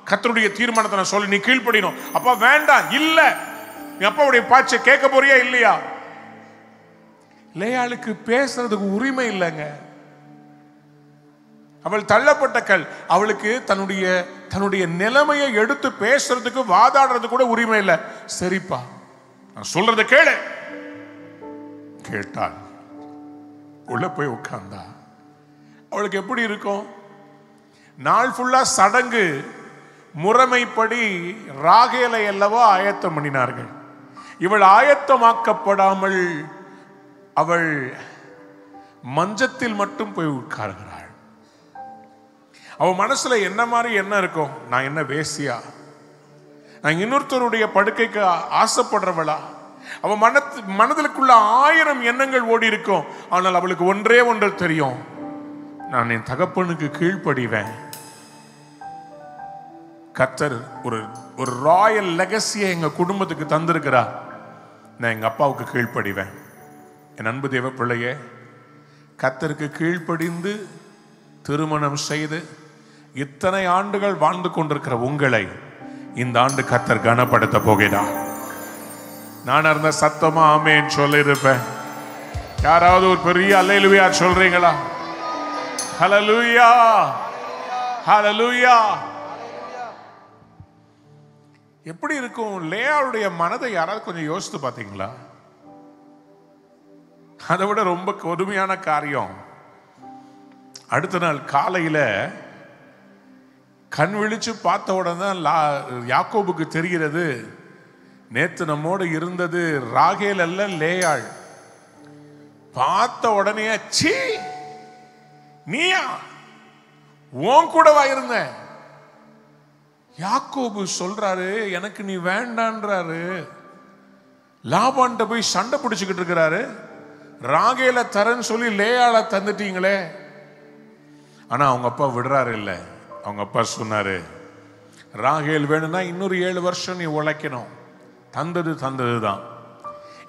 கர்த்தருடைய தீர்மானத்தை நான் சொல்லி நீ கீழ்ப்படியணும். அப்பா வேண்டாம், இல்ல நீ அப்பாவுடைய பாச்சை கேட்க போறியா இல்லையா? லேயாளுக்கு பேசுறதுக்கு உரிமை இல்லைங்க. அவள் தள்ளப்பட்ட கல். அவளுக்கு தன்னுடைய நிலைமையை எடுத்து பேசுறதுக்கு வாதாடுறது கூட உரிமை இல்லை. சரிப்பா நான் சொல்றத கேளு. கேட்டாள், உள்ள போய் உட்கார்ந்தா. அவளுக்கு எப்படி இருக்கும்? நாள் ஃபுல்லா சடங்கு முறைமைப்படி ராகேலை அல்லவா ஆயத்தம் பண்ணினார்கள். இவள் ஆயத்தமாக்கப்படாமல் அவள் மஞ்சத்தில் மட்டும் போய் உட்கார்கிறாள். அவ மனசுல என்ன மாதிரி என்ன இருக்கும்? நான் என்ன வேசியா? நான் இன்னொருத்தருடைய படுக்கைக்கு ஆசைப்படுறவளா? அவ மனதிலுக்குள்ள 1000 எண்ணங்கள் ஓடி இருக்கும். ஆனால் அவளுக்கு ஒன்றே ஒன்று தெரியும், நான் என் தகப்பனுக்கு கீழ்ப்படிவேன். கர்த்தர் ஒரு ராயல் லெகசியை எங்க குடும்பத்துக்கு தந்திருக்கிறார். நான் எங்க அப்பாவுக்கு கீழ்ப்படிவேன். என் அன்பு தேவ பிள்ளையே, கர்த்தருக்கு கீழ்ப்படிந்து திருமணம் செய்து இத்தனை ஆண்டுகள் வாழ்ந்து கொண்டிருக்கிற உங்களை இந்த ஆண்டு கர்த்தர் கனப்படுத்த போகிறார். நான் இருந்த சத்தமா ஆமென் சொல்லிருப்பேன். யாராவது ஒரு பெரிய அல்லேலூயா சொல்றீங்களா? ஹல்லேலூயா, ஹல்லேலூயா. எப்படி இருக்கும் லேயாளுடைய மனதை யாராவது கொஞ்சம் யோசித்து பார்த்தீங்களா? அதை விட ரொம்ப கொடுமையான காரியம், அடுத்த நாள் காலையில கண் விழிச்சு பார்த்த உடனே தான் யாக்கோபுக்கு தெரிகிறது, நேத்து நம்மோடு இருந்தது ராகேல் அல்ல, லேயாள். பார்த்த உடனே சீ, நீயா? உன் கூடவா இருந்த? யாக்கோபு சொல்றாரு, எனக்கு நீ வேண்டான்றாரு. லாபான்ட்ட போய் சண்டை பிடிச்சுக்கிட்டு இருக்கிறாரு. ராகேல தரன்னு சொல்லி லேயாள தந்துட்டீங்களே. ஆனா அவங்க அப்பா விடுறாரு இல்ல. அவங்க அப்பா சொன்னாரு, ராகேல் வேணும்னா இன்னொரு 7 வருஷம் நீ உழைக்கணும். தந்தது தான்.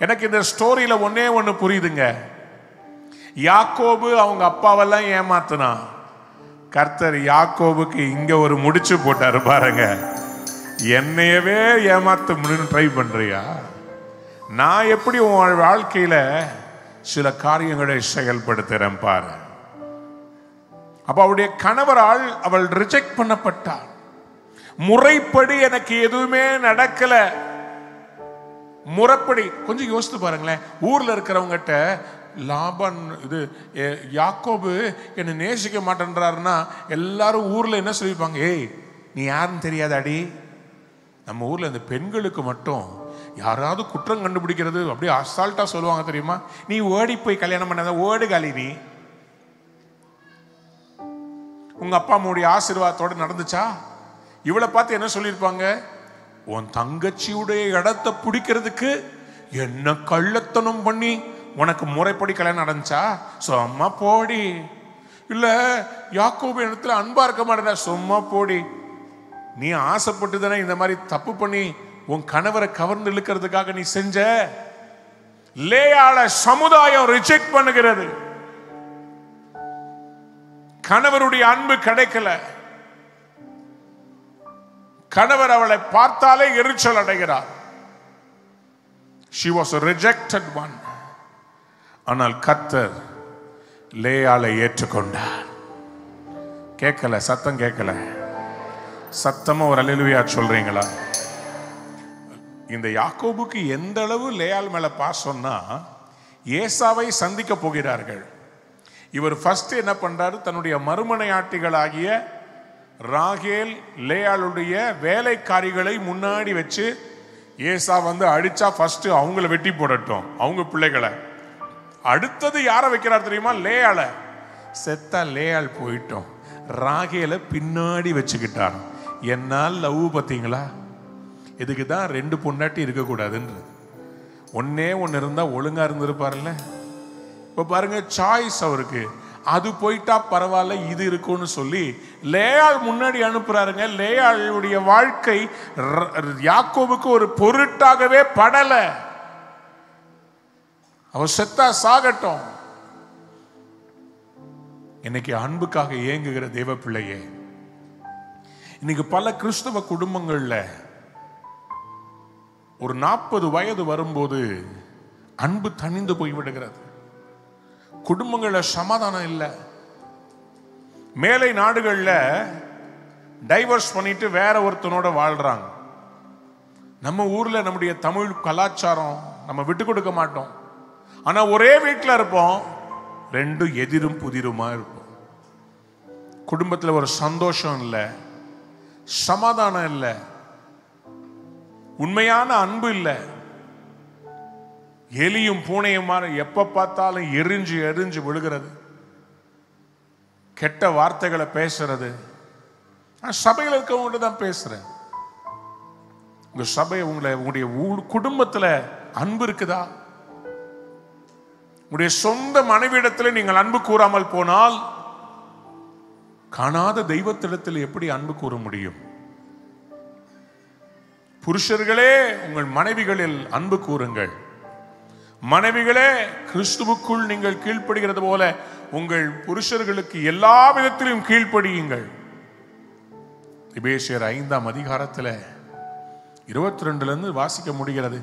எனக்கு இந்த ஸ்டோரியில ஒன்னே ஒண்ணு புரியுதுங்க. யாக்கோபு அவங்க அப்பாவெல்லாம் ஏமாத்தினா, கர்த்தர் யாக்கோபுக்கு இங்க ஒரு முடிச்சு போட்டாரு பாருங்க. என்னையவே ஏமாத்த ட்ரை பண்றியா? நான் எப்படி உன் வாழ்க்கையில சில காரியங்களை செயல்படுத்துறேன் பாரு. அப்ப அவளுடைய கணவரால் அவள் ரிஜெக்ட் பண்ணப்பட்டாள். முறைப்படி எனக்கு எதுவுமே நடக்கல. முறைப்படி கொஞ்சம் யோசித்து பாருங்களேன். ஊர்ல இருக்கிறவங்கிட்ட லாபான் இது யாக்கோபு என்னை நேசிக்க மாட்டேன்றாருன்னா எல்லாரும் ஊர்ல என்ன சொல்லிப்பாங்க? ஏய் நீ யாருன்னு தெரியாதாடி? நம்ம ஊர்ல இந்த பெண்களுக்கு மட்டும் யாராவது குற்றம் கண்டுபிடிக்கிறது அப்படியே அசால்ட்டா சொல்லுவாங்க தெரியுமா? நீ ஓடி போய் கல்யாணம் பண்ணாத, ஓடு காலி. நீ உங்க அப்பா அம்மாவுடைய ஆசீர்வாதத்தோட நடந்துச்சா? இவளை பார்த்து என்ன சொல்லியிருப்பாங்க? உன் தங்கச்சியுடைய இடத்தை பிடிக்கிறதுக்கு என்ன கள்ளத்தனம் பண்ணி உனக்கு முறைப்படி கல்யாணம் நடந்துச்சா? சும்மா போடி. இல்ல யாக்கோபு இடத்துல அன்பா இருக்க மாட்டேடா, சும்மா போடி. நீ ஆசைப்பட்டு தானே இந்த மாதிரி தப்பு பண்ணி உன் கணவரை கவர்ந்து இழுக்கிறதுக்காக நீ செஞ்ச. லேயாள சமுதாயம் ரிஜெக்ட் பண்ணுகிறது. கணவருடைய அன்பு கிடைக்கல. கணவர் அவளை பார்த்தாலே எரிச்சல் அடைகிறார். She was a rejected one. ஆனால் கர்த்தர் லேயாளை ஏற்றுக்கொண்டார். கேட்கல, சத்தம் கேட்கல. சத்தமா ஒரு அல்லேலூயா சொல்றீங்களா? இந்த யாக்கோபுக்கு எந்த அளவு லேயாள் மேல பாசம்னா, ஏசாவை சந்திக்க போகிறார்கள். இவர் ஃபர்ஸ்ட் என்ன பண்றாரு, தன்னுடைய மறுமனையாட்டிகளாகிய ராகேல் லேயாளுடைய வேலைக்காரிகளை முன்னாடி வச்சு, ஏசா வந்து அடிச்சா ஃபர்ஸ்ட் அவங்கள வெட்டி போடட்டும், அவங்க பிள்ளைகளை. அடுத்தது யாரை வைக்கிறார் தெரியுமா? லேயாள. செத்தா லேயாள் போயிட்டோம், ராகேல பின்னாடி வச்சுக்கிட்டார். என்னால் லவ் பார்த்தீங்களா? இதுக்கு தான் 2 பொண்டாட்டி இருக்கக்கூடாதுன்றது. ஒன்னே ஒன்று இருந்தா ஒழுங்கா இருந்திருப்பார்ல. இப்போ பாருங்க, சாய்ஸ் அவருக்கு. அது போயிட்டா பரவாயில்ல, இது இருக்கும்னு சொல்லி லேயாள் முன்னாடி அனுப்புறாருங்க. லேயாளுடைய வாழ்க்கை யாக்கோபுக்கு ஒரு பொருட்டாகவே படல. அவர் செத்தா சாகட்டும். இன்னைக்கு அன்புக்காக ஏங்குகிற தேவ பிள்ளையே, இன்னைக்கு பல கிறிஸ்தவ குடும்பங்கள்ல ஒரு 40 வயது வரும்போது அன்பு தணிந்து போய்விடுகிறது. குடும்பங்கள்ல சமாதானம் இல்லை. மேலை நாடுகள்ல டைவர்ஸ் பண்ணிட்டு வேற ஒருத்தனோட வாழ்றாங்க. நம்ம ஊர்ல நம்முடைய தமிழ் கலாச்சாரம் நம்ம விட்டு கொடுக்க மாட்டோம். ஆனா ஒரே வீட்டில் இருப்போம், 2 எதிரும் புதிருமா இருப்போம். குடும்பத்தில் ஒரு சந்தோஷம் இல்லை, சமாதானம் இல்லை, உண்மையான அன்பு இல்லை. எலியும் பூனையும் எப்ப பார்த்தாலும் எரிஞ்சு எரிஞ்சு விழுகிறது, கெட்ட வார்த்தைகளை பேசுறது. சபையில் இருக்கவங்க தான் பேசுறேன். உங்க சபை உங்களுடைய குடும்பத்துல அன்பு இருக்குதா? உங்களுடைய சொந்த மனைவியிடத்தில் நீங்கள் அன்பு கூறாமல் போனால் காணாத தெய்வத்திடத்தில் எப்படி அன்பு கூற முடியும்? புருஷர்களே, உங்கள் மனைவிகளில் அன்பு கூறுங்கள். மனைவிகளே, கிறிஸ்துவுக்குள் நீங்கள் கீழ்ப்படுகிறது போல உங்கள் புருஷர்களுக்கு எல்லா விதத்திலும் கீழ்ப்படியுங்கள். எபேசியர் 5ஆம் அதிகாரத்தில் 22 வாசிக்க முடிகிறது.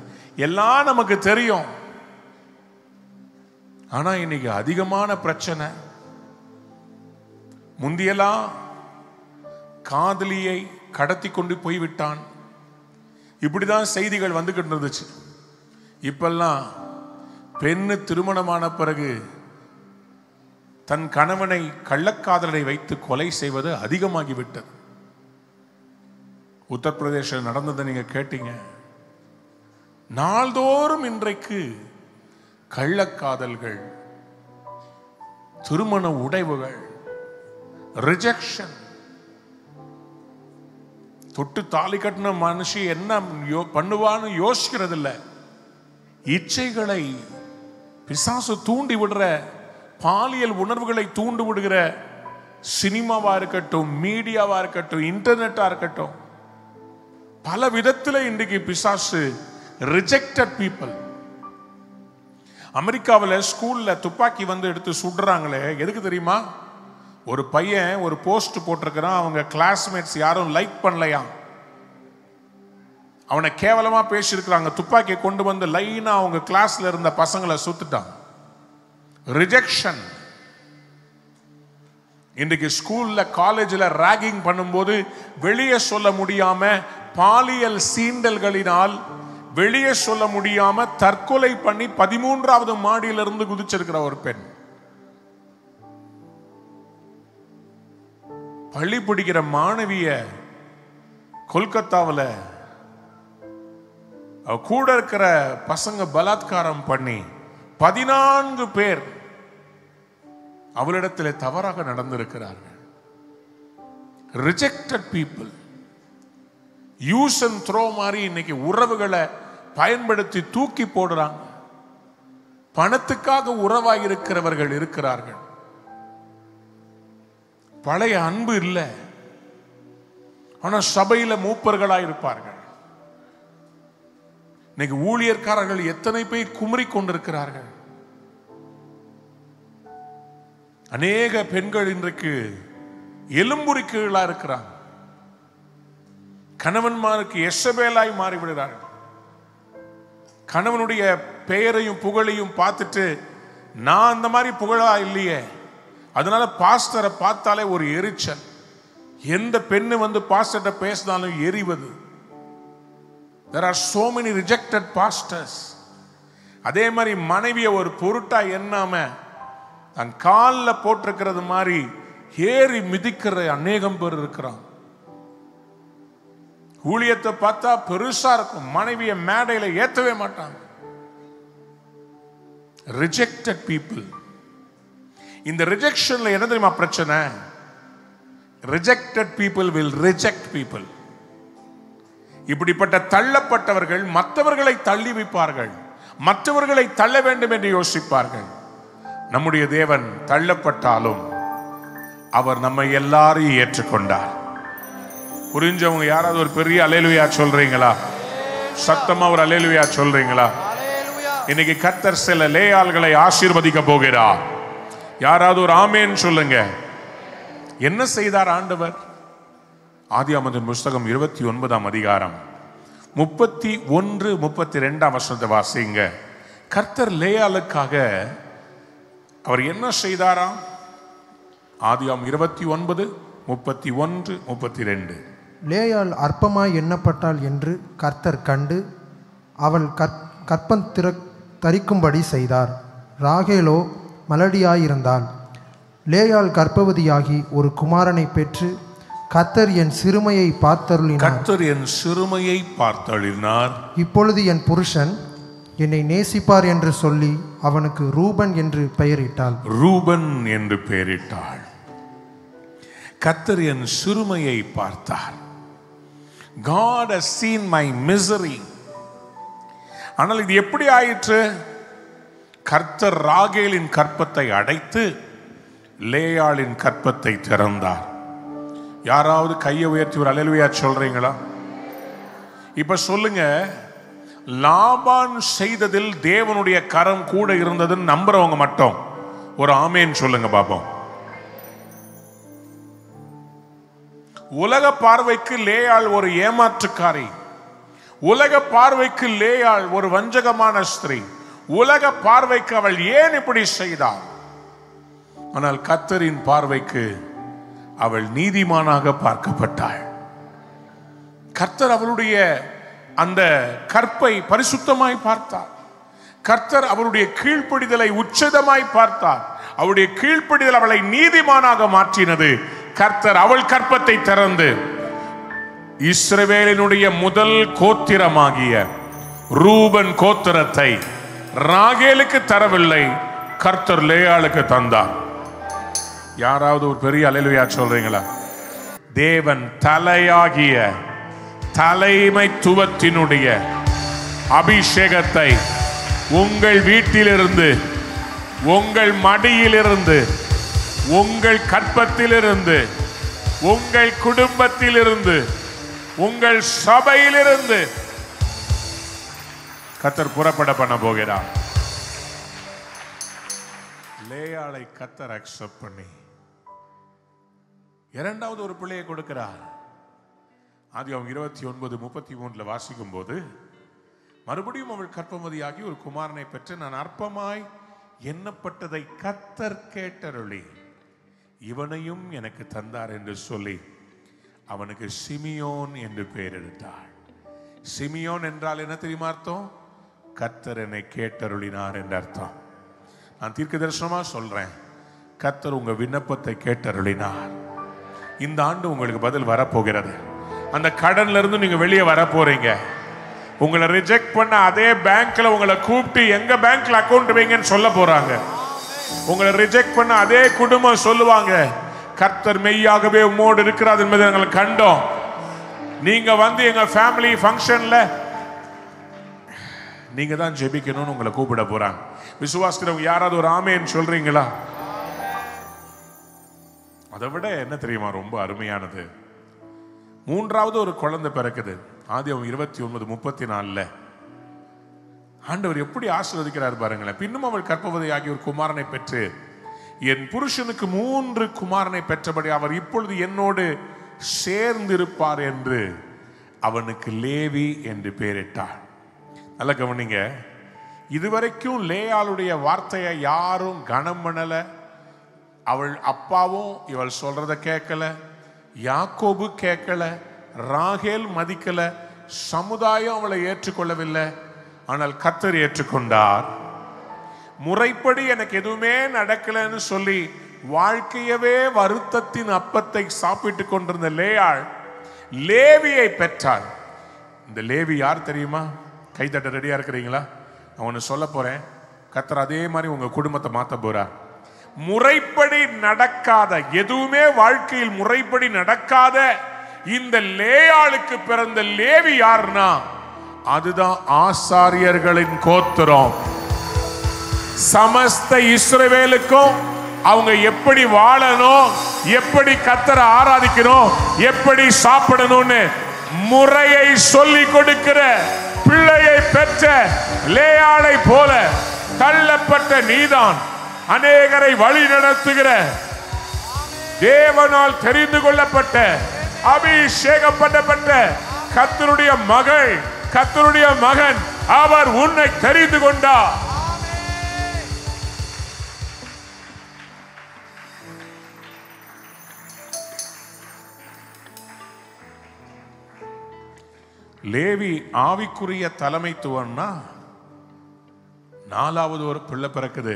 எல்லாம் நமக்கு தெரியும். ஆனா இன்னைக்கு அதிகமான பிரச்சனை. முந்தியெல்லாம் காதலியை கடத்தி கொண்டு போய்விட்டான், இப்படிதான் செய்திகள் வந்துகிட்டு இருந்துச்சு. இப்பெல்லாம் பெண்ணு திருமணமான பிறகு தன் கணவனை கள்ளக்காதலை வைத்து கொலை செய்வது அதிகமாகிவிட்டது. உத்தரப்பிரதேச நடந்ததை நீங்க கேட்டீங்க. நாள்தோறும் இன்றைக்கு கள்ளக்காதல்கள், திருமண உடைவுகள், ரிஜெக்ஷன். தொட்டு தாலி கட்டின மனுஷி என்ன பண்ணுவான்னு யோசிக்கிறது இல்லை. இச்சைகளை பிசாசு தூண்டி விடுற, பாலியல் உணர்வுகளை தூண்டி விடுகிற சினிமாவா இருக்கட்டும், மீடியாவா இருக்கட்டும், இன்டர்நெட்டா இருக்கட்டும், பல விதத்தில் இன்றைக்கு பிசாசு ரிஜெக்டட் பீப்புள். அமெரிக்காவில் ஸ்கூல்ல துப்பாக்கி வந்து எடுத்து சுடுறாங்களே, எதுக்கு தெரியுமா? ஒரு பையன் ஒரு போஸ்ட் போட்டிருக்கிறான், அவங்க கிளாஸ்மேட்ஸ் யாரும் லைக் பண்ணலையா, அவனை கேவலமா பேசியிருக்கிறாங்க. துப்பாக்கியை கொண்டு வந்து லைனா அவங்க கிளாஸ்ல இருந்த பசங்களை சுத்துட்டான். ரிஜெக்ஷன். இன்றைக்கு ஸ்கூல்ல காலேஜில் ராகிங் பண்ணும்போது வெளியே சொல்ல முடியாம, பாலியல் சீண்டல்களினால் வெளியே சொல்ல முடியாம தற்கொலை பண்ணி 13வது மாடியிலிருந்து குதிச்சிருக்கிற ஒரு பெண். பள்ளி படிக்கிற மாணவிய கொல்கத்தாவில் கூட இருக்கிற பசங்க பலாத்காரம் பண்ணி 14 பேர் அவளிடத்தில் தவறாக நடந்திருக்கிறார்கள். Rejected people. Use and throw மாதிரி இன்னைக்கு உறவுகளை பயன்படுத்தி தூக்கி போடுறாங்க. பணத்துக்காக உறவாக இருக்கிறவர்கள் இருக்கிறார்கள். பழைய அன்பு இல்லை. ஆனா சபையில மூப்பர்களாக இருப்பார்கள். இன்னைக்கு ஊழியர்காரர்கள் எத்தனை பேர் குமரி கொண்டிருக்கிறார்கள். அநேக பெண்கள் இன்றைக்கு எலும்புரிக்கீழா இருக்கிறாங்க. கணவன்மாருக்கு எசபேலாய் மாறிவிடுகிறார்கள். கணவனுடைய பெயரையும் புகழையும் பார்த்துட்டு நான் அந்த மாதிரி புகழா இல்லையே, அதனால பாஸ்டரை பார்த்தாலே ஒரு எரிச்சல். எந்த பெண்ணு வந்து பாஸ்டர்கிட்ட பேசினாலும் எரிவது. There are so many rejected pastors. அதே மாதிரி மனைவியை ஒரு பொருட்டா எண்ணாம தன் காலில் போட்டிருக்கிறது மாதிரி ஏறி மிதிக்கிற அநேகம் பேர் இருக்கிறான். ஊழியத்தை பார்த்தா பெருசா இருக்கும், மனைவியை மேடையில ஏத்தவே மாட்டாங்க. Rejected people. இந்த ரிஜெக்ஷன்ல என்ன தெரியுமா பிரச்சனை? Rejected people will reject people. இப்படிப்பட்ட தள்ளப்பட்டவர்கள் மற்றவர்களை தள்ளி வைப்பார்கள், மற்றவர்களை தள்ள வேண்டும் என்று யோசிப்பார்கள். நம்முடைய தேவன் தள்ளப்பட்டாலும் அவர் நம்மை எல்லாரையும் ஏற்றுக்கொண்டார். புரிஞ்சவங்க யாராவது ஒரு பெரிய அல்லேலூயா சொல்றீங்களா? சத்தமா ஒரு அல்லேலூயா சொல்றீங்களா? இன்னைக்கு கர்த்தர் சில லேயாள்களை ஆசீர்வதிக்க போகிறார். யாராவது ஒரு ஆமேன் சொல்லுங்க. என்ன செய்தார் ஆண்டவர்? ஆதியாகமத்தின் புஸ்தகம் 29ஆம் அதிகாரம் 31, 32 வசனத்தை வாசிங்க. கர்த்தர் லேயாளுக்காக அவர் என்ன செய்தாராம்? ஆதியாகமம் 29, 31, 32. லேயாள் அற்பமாய் எண்ணப்பட்டாள் என்று கர்த்தர் கண்டு அவள் கற்பம் தரிக்கும்படி செய்தார். ராகேலோ மலடியாயிருந்தாள். லேயாள் கர்ப்பவதியாகி ஒரு குமாரனை பெற்று கர்த்தர் என் சிறுமையை பார்த்தருளினார். இப்பொழுது என் புருஷன் என்னை நேசிப்பார் என்று சொல்லி அவனுக்கு ரூபன் என்று பெயரிட்டாள். கர்த்தர் என் சிறுமையை பார்த்தார். God has seen my misery. ஆனால் இது எப்படி ஆயிற்று? கர்த்தர் ராகேலின் கற்பத்தை அடைத்து லேயாளின் கற்பத்தை திறந்தார். யாராவது கையை உயர்த்தி ஒரு அல்லேலூயா சொல்றீங்களா? இப்ப சொல்லுங்க, லாபான் செய்ததில் தேவனுடைய கரம் கூட இருந்ததுன்னு நம்புறவங்க மட்டும் ஒரு ஆமேன் சொல்லுங்க பாப்போம். உலக பார்வைக்கு லேயாள் ஒரு ஏமாற்றுக்காரி, உலக பார்வைக்கு லேயாள் ஒரு வஞ்சகமான ஸ்திரீ, உலக பார்வைக்கு அவள் ஏன் இப்படி செய்தாள்? ஆனால் கர்த்தரின் பார்வைக்கு அவள் நீதிமானாக பார்க்கப்பட்டாள். கர்த்தர் அவளுடைய அந்த கற்பை பரிசுத்தமாய் பார்த்தார். கர்த்தர் அவளுடைய கீழ்ப்படிதலை உச்சதமாய் பார்த்தார். அவளுடைய கீழ்ப்படிதல் அவளை நீதிமானாக மாற்றினது. கர்த்தர் அவள் கற்பத்தை திறந்து இஸ்ரவேலினுடைய முதல் கோத்திரமாகிய ரூபன் கோத்திரத்தை ராகேலுக்கு தரவில்லை, கர்த்தர் லேயாளுக்கு தந்தார். யாராவது ஒரு பெரிய அல்லேலூயா சொல்றீங்களா? தேவன் தலையாகிய தலைமைத்துவத்தினுடைய அபிஷேகத்தை உங்கள் வீட்டிலிருந்து, உங்கள் மடியிலிருந்து, உங்கள் கற்பத்திலிருந்து, உங்கள் குடும்பத்திலிருந்து, உங்கள் சபையிலிருந்து கர்த்தர் புறப்பட பண்ண போகிறார். லேயாளை கர்த்தர் அக்செப்ட் பண்ணி இரண்டாவது ஒரு பிள்ளையை கொடுக்கிறார். ஆதியாகமம் 29:33 வாசிக்கும் போது, மறுபடியும் அவள் கர்ப்பவதியாகி ஒரு குமாரனை பெற்று நான் அற்பமாய் எண்ணப்பட்டதை கர்த்தர் கேட்டருளி இவனையும் எனக்கு தந்தார் என்று சொல்லி அவனுக்கு சிமியோன் என்று பெயரிட்டாள். சிமியோன் என்றால் என்ன தெரியுமா அர்த்தம்? கர்த்தர் என்னை கேட்டருளினார் என்ற அர்த்தம். நான் தீர்க்க தரிசனமா சொல்றேன், கர்த்தர் உங்க விண்ணப்பத்தை கேட்டருளினார். இந்த ஆண்டு உங்களுக்கு பதில் வரப்போகிறது. அந்த கடன்ல இருந்து நீங்க வெளியே வர போறீங்க. உங்களை ரிஜெக்ட் பண்ண அதே பேங்க்ல உங்களை கூப்பிட்டு எங்க பேங்க்ல அக்கௌண்ட் வைங்கன்னு சொல்ல போறாங்க. உங்களை ரிஜெக்ட் பண்ண அதே குடும்பம் சொல்லுவாங்க, கர்த்தர் மெய்யாகவே உம்மோடு இருக்கிறார் என்பதை நாங்கள் கண்டோம். நீங்க வந்து எங்க ஃபேமிலி ஃபங்க்ஷன்ல நீங்க தான் ஜெபிக்கணும்னு உங்களை கூப்பிட போறாங்க. விசுவாசிக்கிறவங்க யாராவது ஒரு ஆமேன்னு சொல்றீங்களா? அதை விட என்ன தெரியுமா ரொம்ப அருமையானது? மூன்றாவது ஒரு குழந்தை பிறக்குது. ஆதியாகமம் 29:34 ஆண்டவர் எப்படி ஆசீர்வதிக்கிறார் பாருங்களேன். பின்னும் அவள் கர்ப்பவதியாகி ஒரு குமாரனை பெற்று என் புருஷனுக்கு 3 குமாரனை பெற்றபடி அவர் இப்பொழுது என்னோடு சேர்ந்திருப்பார் என்று அவனுக்கு லேவி என்று பெயரிட்டார். அல்ல கவனிங்க, இதுவரைக்கும் லேயாளுடைய வார்த்தையை யாரும் கனம் பண்ணல. அவள் அப்பாவும் இவள் சொல்றத கேட்கல, யாக்கோபு கேட்கல, ராகேல் மதிக்கல, சமுதாயம் அவளை ஏற்றுக்கொள்ளவில்லை. ஆனால் கர்த்தர் ஏற்றுக்கொண்டார். முறைப்படி எனக்கு எதுவுமே நடக்கலன்னு சொல்லி வாழ்க்கையவே வருத்தத்தின் அப்பத்தை சாப்பிட்டு கொண்டிருந்த லேயாள் லேவியை பெற்றாள். இந்த லேவி யார் தெரியுமா? கைதட்ட ரெடியா இருக்கிறீங்களா? நான் ஒன்று சொல்ல போறேன். கர்த்தர் அதே மாதிரி உங்க குடும்பத்தை மாத்த போறார். முறைப்படி நடக்காத, எதுவுமே வாழ்க்கையில் முறைப்படி நடக்காத இந்த லேயாளுக்கு பிறந்த லேவி யாருன்னா அதுதான் ஆசாரியர்களின் கோத்திரம். சமஸ்த இஸ்ரவேலுக்கும் அவங்க எப்படி வாழணும், எப்படி கர்த்தரை ஆராதிக்கணும், எப்படி சாப்பிடணும்னு முறையை சொல்லி கொடுக்கிற பிள்ளையை பெற்ற லேயாளை போல தள்ளப்பட்ட நீதான் அநேகரை வழி நடத்துகிற தேவனால் தெரிந்து கொள்ளப்பட்ட அபிஷேகம் பண்ணப்பட்ட கர்த்தருடைய மகள், கர்த்தருடைய மகன். அவர் உன்னை தெரிந்து கொண்டார். லேவி ஆவிக்குரிய தலைமைத்துவம்னா 4வது ஒரு பிள்ளை பிறக்குது.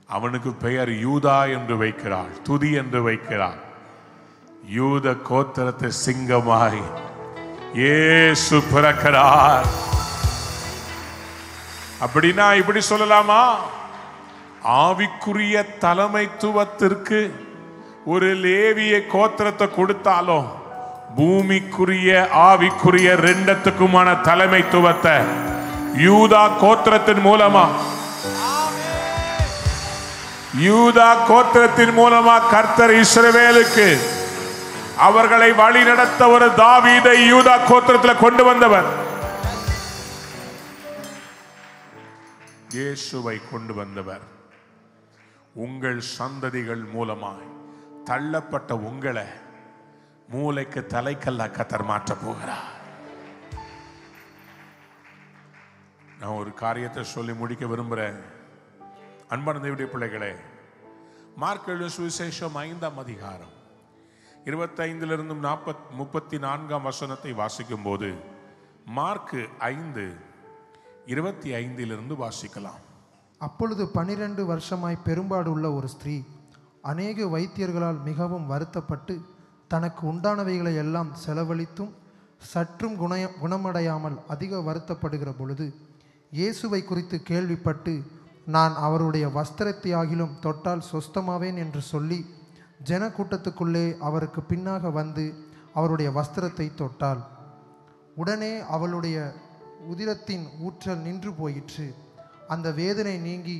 அவனுக்கு பெயர் யூதா என்று வைக்கிறாள், துதி என்று வைக்கிறாள். யூத கோத்திரத்தை சிங்கமாய் இயேசு பிறக்கிறார். அப்படின்னா இப்படி சொல்லலாமா? ஆவிக்குரிய தலைமைத்துவத்திற்கு ஒரு லேவிய கோத்திரத்தை கொடுத்தாலும் பூமிக்குரிய ஆவிக்குரிய ரெண்டத்துக்குமான தலைமைத்துவத்தை யூதா கோத்திரத்தின் மூலமா, யூதா கோத்திரத்தின் மூலமா கர்த்தர் இஸ்ரவேலுக்கு அவர்களை வழி நடத்த ஒரு தாவீதை யூதா கோத்திரத்தில் கொண்டு வந்தவர். இயேசுவை கொண்டு வந்தவர். உங்கள் சந்ததிகள் மூலமாய் தள்ளப்பட்ட உங்களை மூளைக்கு தலைக்கல்ல கர்த்தர் மாற்ற போகிறார். நான் ஒரு காரியத்தை சொல்லி முடிக்க விரும்புகிறேன். அன்பான தேவனுடைய பிள்ளைகளே, மார்க் எழுதின சுவிசேஷம் 5ஆம் அதிகாரம் 25 34 வசனத்தை வாசிக்கும் போது மார்க் 5:25 வாசிக்கலாம். அப்பொழுது 12 வருஷமாய் பெரும்பாடு உள்ள ஒரு ஸ்திரீ அநேக வைத்தியர்களால் மிகவும் வருத்தப்பட்டு தனக்கு உண்டானவைகளை எல்லாம் செலவழித்தும் சற்றும் குணமடையாமல் அதிக வருத்தப்படுகிற பொழுது இயேசுவை குறித்து கேள்விப்பட்டு, நான் அவருடைய வஸ்திரத்தை ஆகிலும் தொட்டால் சொஸ்தமாவேன் என்று சொல்லி ஜனக்கூட்டத்துக்குள்ளே அவருக்கு பின்னாக வந்து அவருடைய வஸ்திரத்தை தொட்டாள். உடனே அவளுடைய உதிரத்தின் ஊற்றல் நின்று போயிற்று. அந்த வேதனை நீங்கி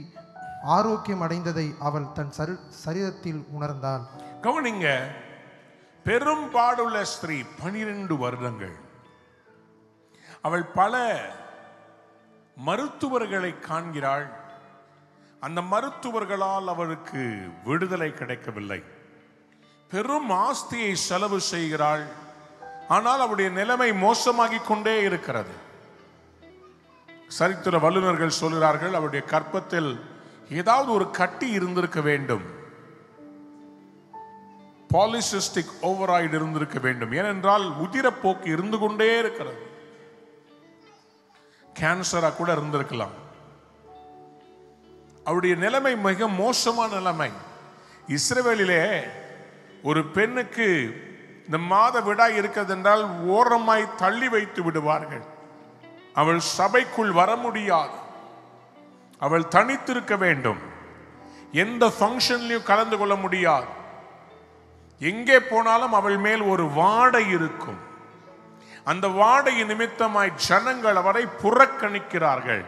ஆரோக்கியம் அடைந்ததை அவள் தன் சரீரத்தில் உணர்ந்தாள். கவனிங்க, பெரும்பாடுள்ள ஸ்திரீ 12 வருடங்கள் அவள் பல மருத்துவர்களை காண்கிறாள். அந்த மருத்துவர்களால் அவளுக்கு விடுதலை கிடைக்கவில்லை. பெரும் ஆஸ்தியை செலவு செய்கிறாள். ஆனால் அவளுடைய நிலைமை மோசமாகிக் கொண்டே இருக்கிறது. சரித்திர வல்லுநர்கள் சொல்கிறார்கள், அவருடைய கர்ப்பத்தில் ஏதாவது ஒரு கட்டி இருந்திருக்க வேண்டும், பாலிசிஸ்டிக் ஓவராய்டு இருந்திருக்க வேண்டும். ஏனென்றால் உதிரப்போக்கு இருந்து கொண்டே இருக்கிறது. கேன்சரா கூட இருந்திருக்கலாம். அவருடைய நிலைமை மிக மோசமான நிலைமை. இஸ்ரவேலிலே ஒரு பெண்ணுக்கு இந்த மாத விடாய் இருக்கிறது என்றால் ஓரமாய் தள்ளி வைத்து விடுவார்கள். அவள் சபைக்குள் வர முடியாது. அவள் தனித்திருக்க வேண்டும். எந்த ஃபங்க்ஷன்லையும் கலந்து கொள்ள முடியாது. எங்கே போனாலும் அவள் மேல் ஒரு வாடை இருக்கும். அந்த வாடை நிமித்தமாய் ஜனங்கள் அவரை புறக்கணிக்கிறார்கள்.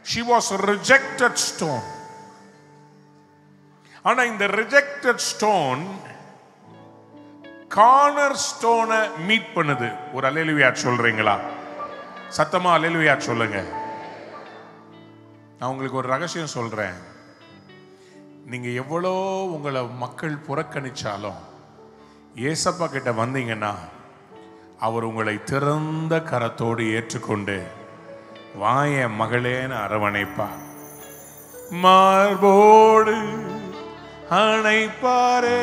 She was a rejected stone. ஆனா இந்த rejected stone கார்னர் ஸ்டோனை மீட் பண்ணுது. ஒரு அல்லேலூயா சொல்றீங்களா? சத்தமா அல்லேலூயா சொல்லுங்க. நான் உங்களுக்கு ஒரு ரகசியம் சொல்றேன். நீங்க எவ்வளோ உங்களை மக்கள் புறக்கணிச்சாலும் ஏசப்பா கிட்ட வந்தீங்கன்னா அவர் உங்களை திறந்த கரத்தோடு ஏற்றுக்கொண்டு வாய மகளேன்னு அரவணைப்பா, மார்போடு அணைப்பாரே,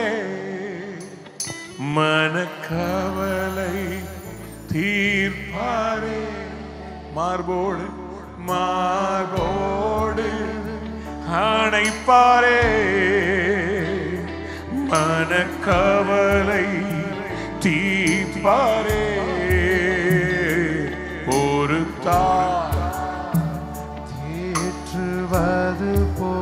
மனக்கவலை தீர்ப்பாரே. மார்போடு மார்போடு அணைப்பாரே, மனக்கவலை தீர்ப்பாரே. ஒரு தேற்றுவது போ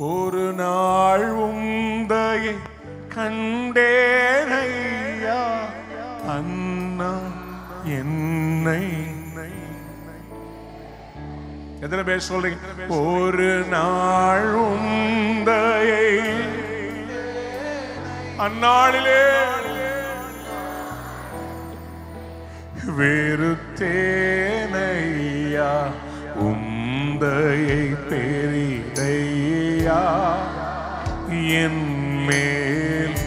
ஒரு நாள் உந்தையை கண்டேனையா, அண்ணா என்னை. எத்தனை பேர் சொல்றீங்க? ஒரு நாள் உந்தையை அந்நாளிலே வெறுத்தேனையா, உந்தையை பெரிதையா என் மேல்.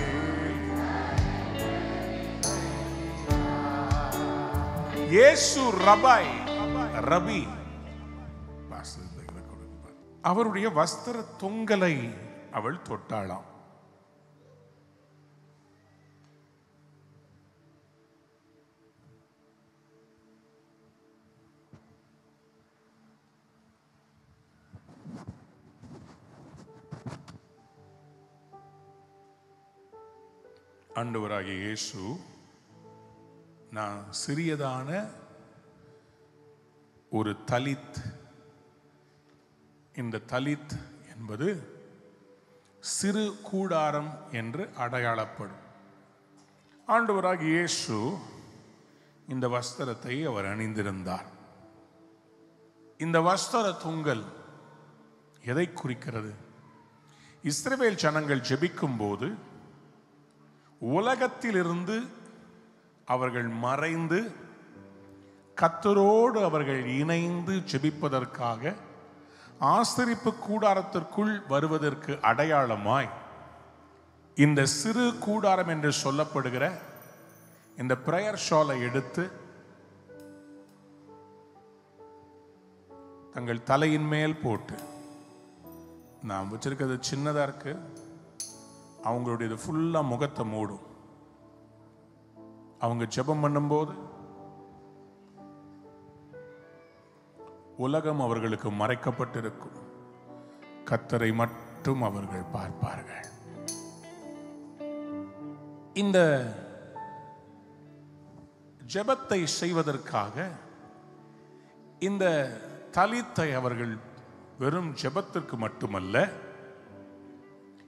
இயேசு ரபாய் ரபி அவருடைய வஸ்திர தொங்கலை அவள் தொட்டாளாம். ஆண்டவராகிய இயேசு நான் சிறியதான ஒரு தலித், இந்த தலித் என்பது சிறு கூடாரம் என்று அடையாளப்படும். ஆண்டவராகிய இயேசு இந்த வஸ்திரத்தை அவர் அணிந்திருந்தார். இந்த வஸ்திர தொங்கல் எதை குறிக்கிறது? இஸ்ரவேல் ஜனங்கள் ஜெபிக்கும் போது உலகத்திலிருந்து அவர்கள் மறைந்து கர்த்தரோடு அவர்கள் இணைந்து ஜெபிப்பதற்காக ஆசரிப்பு கூடாரத்திற்குள் வருவதற்கு அடையாளமாய் இந்த சிறு கூடாரம் என்று சொல்லப்படுகிற இந்த பிரேயர் ஷாலை எடுத்து தங்கள் தலையின் மேல் போட்டு, நான் வச்சிருக்கிறது சின்னதா இருக்கு, அவங்களுடைய ஃபுல்லா முகத்தை மூடும். அவங்க ஜெபம் பண்ணும்போது உலகம் அவர்களுக்கு மறைக்கப்பட்டிருக்கும், கர்த்தரை மட்டும் அவர்கள் பார்ப்பார்கள். இந்த ஜெபத்தை செய்வதற்காக இந்த தலித்தை அவர்கள் வெறும் ஜெபத்திற்கு மட்டுமல்ல,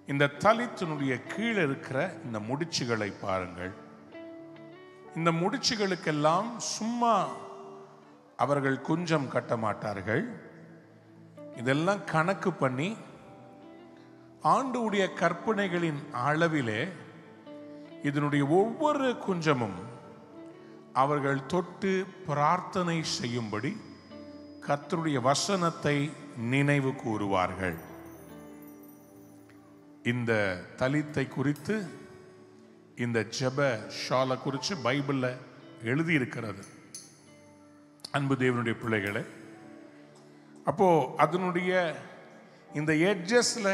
இந்த தலித்தினுடைய கீழே இருக்கிற இந்த முடிச்சுகளை பாருங்கள். இந்த முடிச்சுகளுக்கெல்லாம் சும்மா அவர்கள் குஞ்சம் கட்ட மாட்டார்கள். இதெல்லாம் கணக்கு பண்ணி ஆண்டவருடைய கற்பனைகளின் அளவிலே இதனுடைய ஒவ்வொரு குஞ்சமும் அவர்கள் தொட்டு பிரார்த்தனை செய்யும்படி கர்த்தருடைய வசனத்தை நினைவு கூறுவார்கள். இந்த தலித்தை குறித்து, இந்த ஜெப ஷாலை குறித்து பைபிள்ல எழுதி இருக்கிறது. அன்பு தேவனுடைய பிள்ளைகளே, அப்போ அதனுடைய இந்த எட்ஜஸ்ல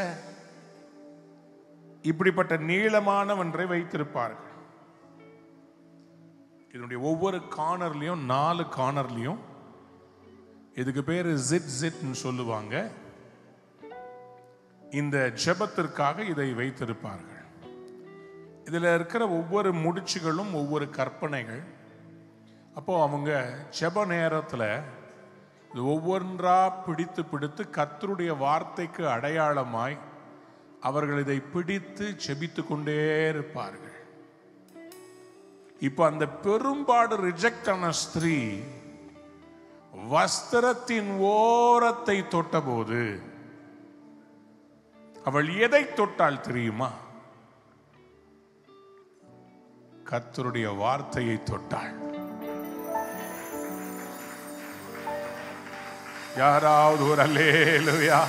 இப்படிப்பட்ட நீளமான ஒன்றை வைத்திருப்பார்கள். இதனுடைய ஒவ்வொரு கார்னர்லயும் 4 கார்னர்லயும் இதுக்கு பேரு ஜிட் ஜிட்னு சொல்லுவாங்க. இந்த ஜெபத்திற்காக இதை வைத்திருப்பார்கள். இதுல இருக்கிற ஒவ்வொரு முடிச்சுகளும் ஒவ்வொரு கற்பனைகள். அப்போ அவங்க ஜெப நேரத்துல இது ஒவ்வொன்றா பிடித்து பிடித்து கர்த்தருடைய வார்த்தைக்கு அடையாளமாய் அவர்கள் இதை பிடித்து ஜெபித்து கொண்டே இருப்பார்கள். இப்ப அந்த பெரும்பாடு ரிஜெக்ட் ஆன ஸ்திரீ வஸ்திரத்தின் ஓரத்தை தொட்டபோது அவள் எதை தொட்டாள் தெரியுமா? கர்த்தருடைய வார்த்தையை தொட்டாள். யாராவது ஒரு அல்லேலூயா,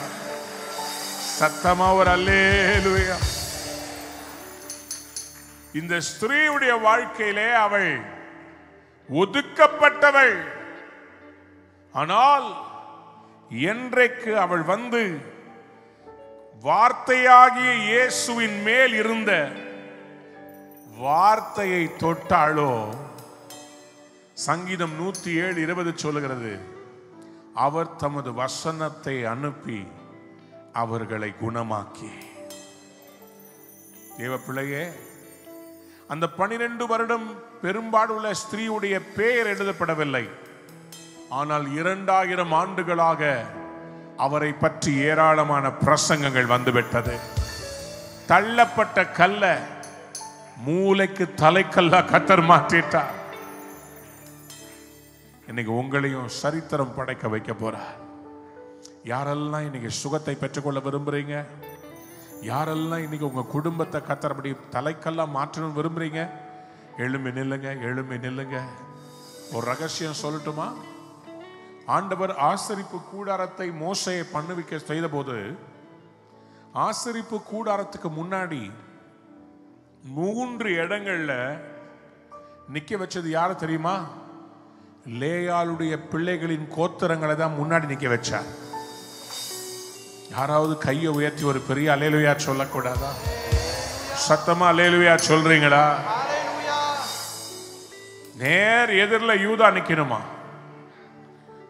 சத்தமா ஒரு அல்லேலூயா. இந்த ஸ்திரீயுடைய வாழ்க்கையிலே அவள் ஒதுக்கப்பட்டவள். ஆனால் என்றைக்கு அவள் வந்து வார்த்தையாகிய இயேசுவின் மேல் இருந்த வார்த்தையை தொட்டாளோ, சங்கீதம் 107:20 சொல்லுகிறது, அவர் தமது வசனத்தை அனுப்பி அவர்களை குணமாக்கி. தேவ பிள்ளையே, அந்த 12 வருடம் பெரும்பாடுள்ள ஸ்திரீயுடைய பெயர் எழுதப்படவில்லை. ஆனால் 2000 ஆண்டுகளாக அவரை பற்றி ஏராளமான பிரசங்கங்கள் வந்துவிட்டது. தள்ளப்பட்ட கல்ல மூளைக்கு தலைக்கல்லா கர்த்தர் மாற்றிட்டார். இன்னைக்கு உங்களையும் சரித்திரம் படைக்க வைக்க போறார். யாரெல்லாம் இன்னைக்கு சுகத்தை பெற்றுக்கொள்ள விரும்புறீங்க, யாரெல்லாம் இன்னைக்கு உங்க குடும்பத்தை கர்த்தர் அப்படி தலைக்கெல்லாம் மாற்றணும் விரும்புறீங்க, எழும்பி நில்லுங்க, எழும்பி நில்லுங்க. ஒரு ரகசியம் சொல்லட்டுமா? ஆண்டவர் ஆசரிப்பு கூடாரத்தை மோசையை பண்ணுவிக்க செய்த போது, ஆசரிப்பு கூடாரத்துக்கு முன்னாடி 3 இடங்கள்ல நிக்க வச்சது யாரு தெரியுமா? லேயாளுடைய பிள்ளைகளின் கோத்திரங்களை தான் முன்னாடி நிக்க வச்சார். யாராவது கையை உயர்த்தி ஒரு பெரிய அல்லேலூயா சொல்லக்கூடாதா? சத்தமா அல்லேலூயா சொல்றீங்களா? நேர் எதிரில் யூதா நிக்கணுமா?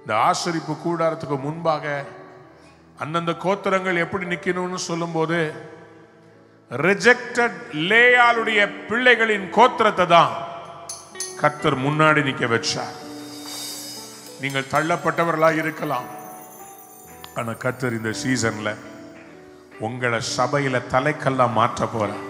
இந்த ஆசரிப்பு கூடாரத்துக்கு முன்பாக அந்தந்த கோத்திரங்கள் எப்படி நிக்கணும்னு சொல்லும் போது, ரிஜெக்டட் லேயாளுடைய பிள்ளைகளின் கோத்திரத்தை தான் கர்த்தர் முன்னாடி நிக்க வச்சார். நீங்கள் தள்ளப்பட்டவர்களாக இருக்கலாம், ஆனா கர்த்தர் இந்த சீசன்ல உங்களை சபையில தலைக்கெல்லாம் மாற்ற போறார்.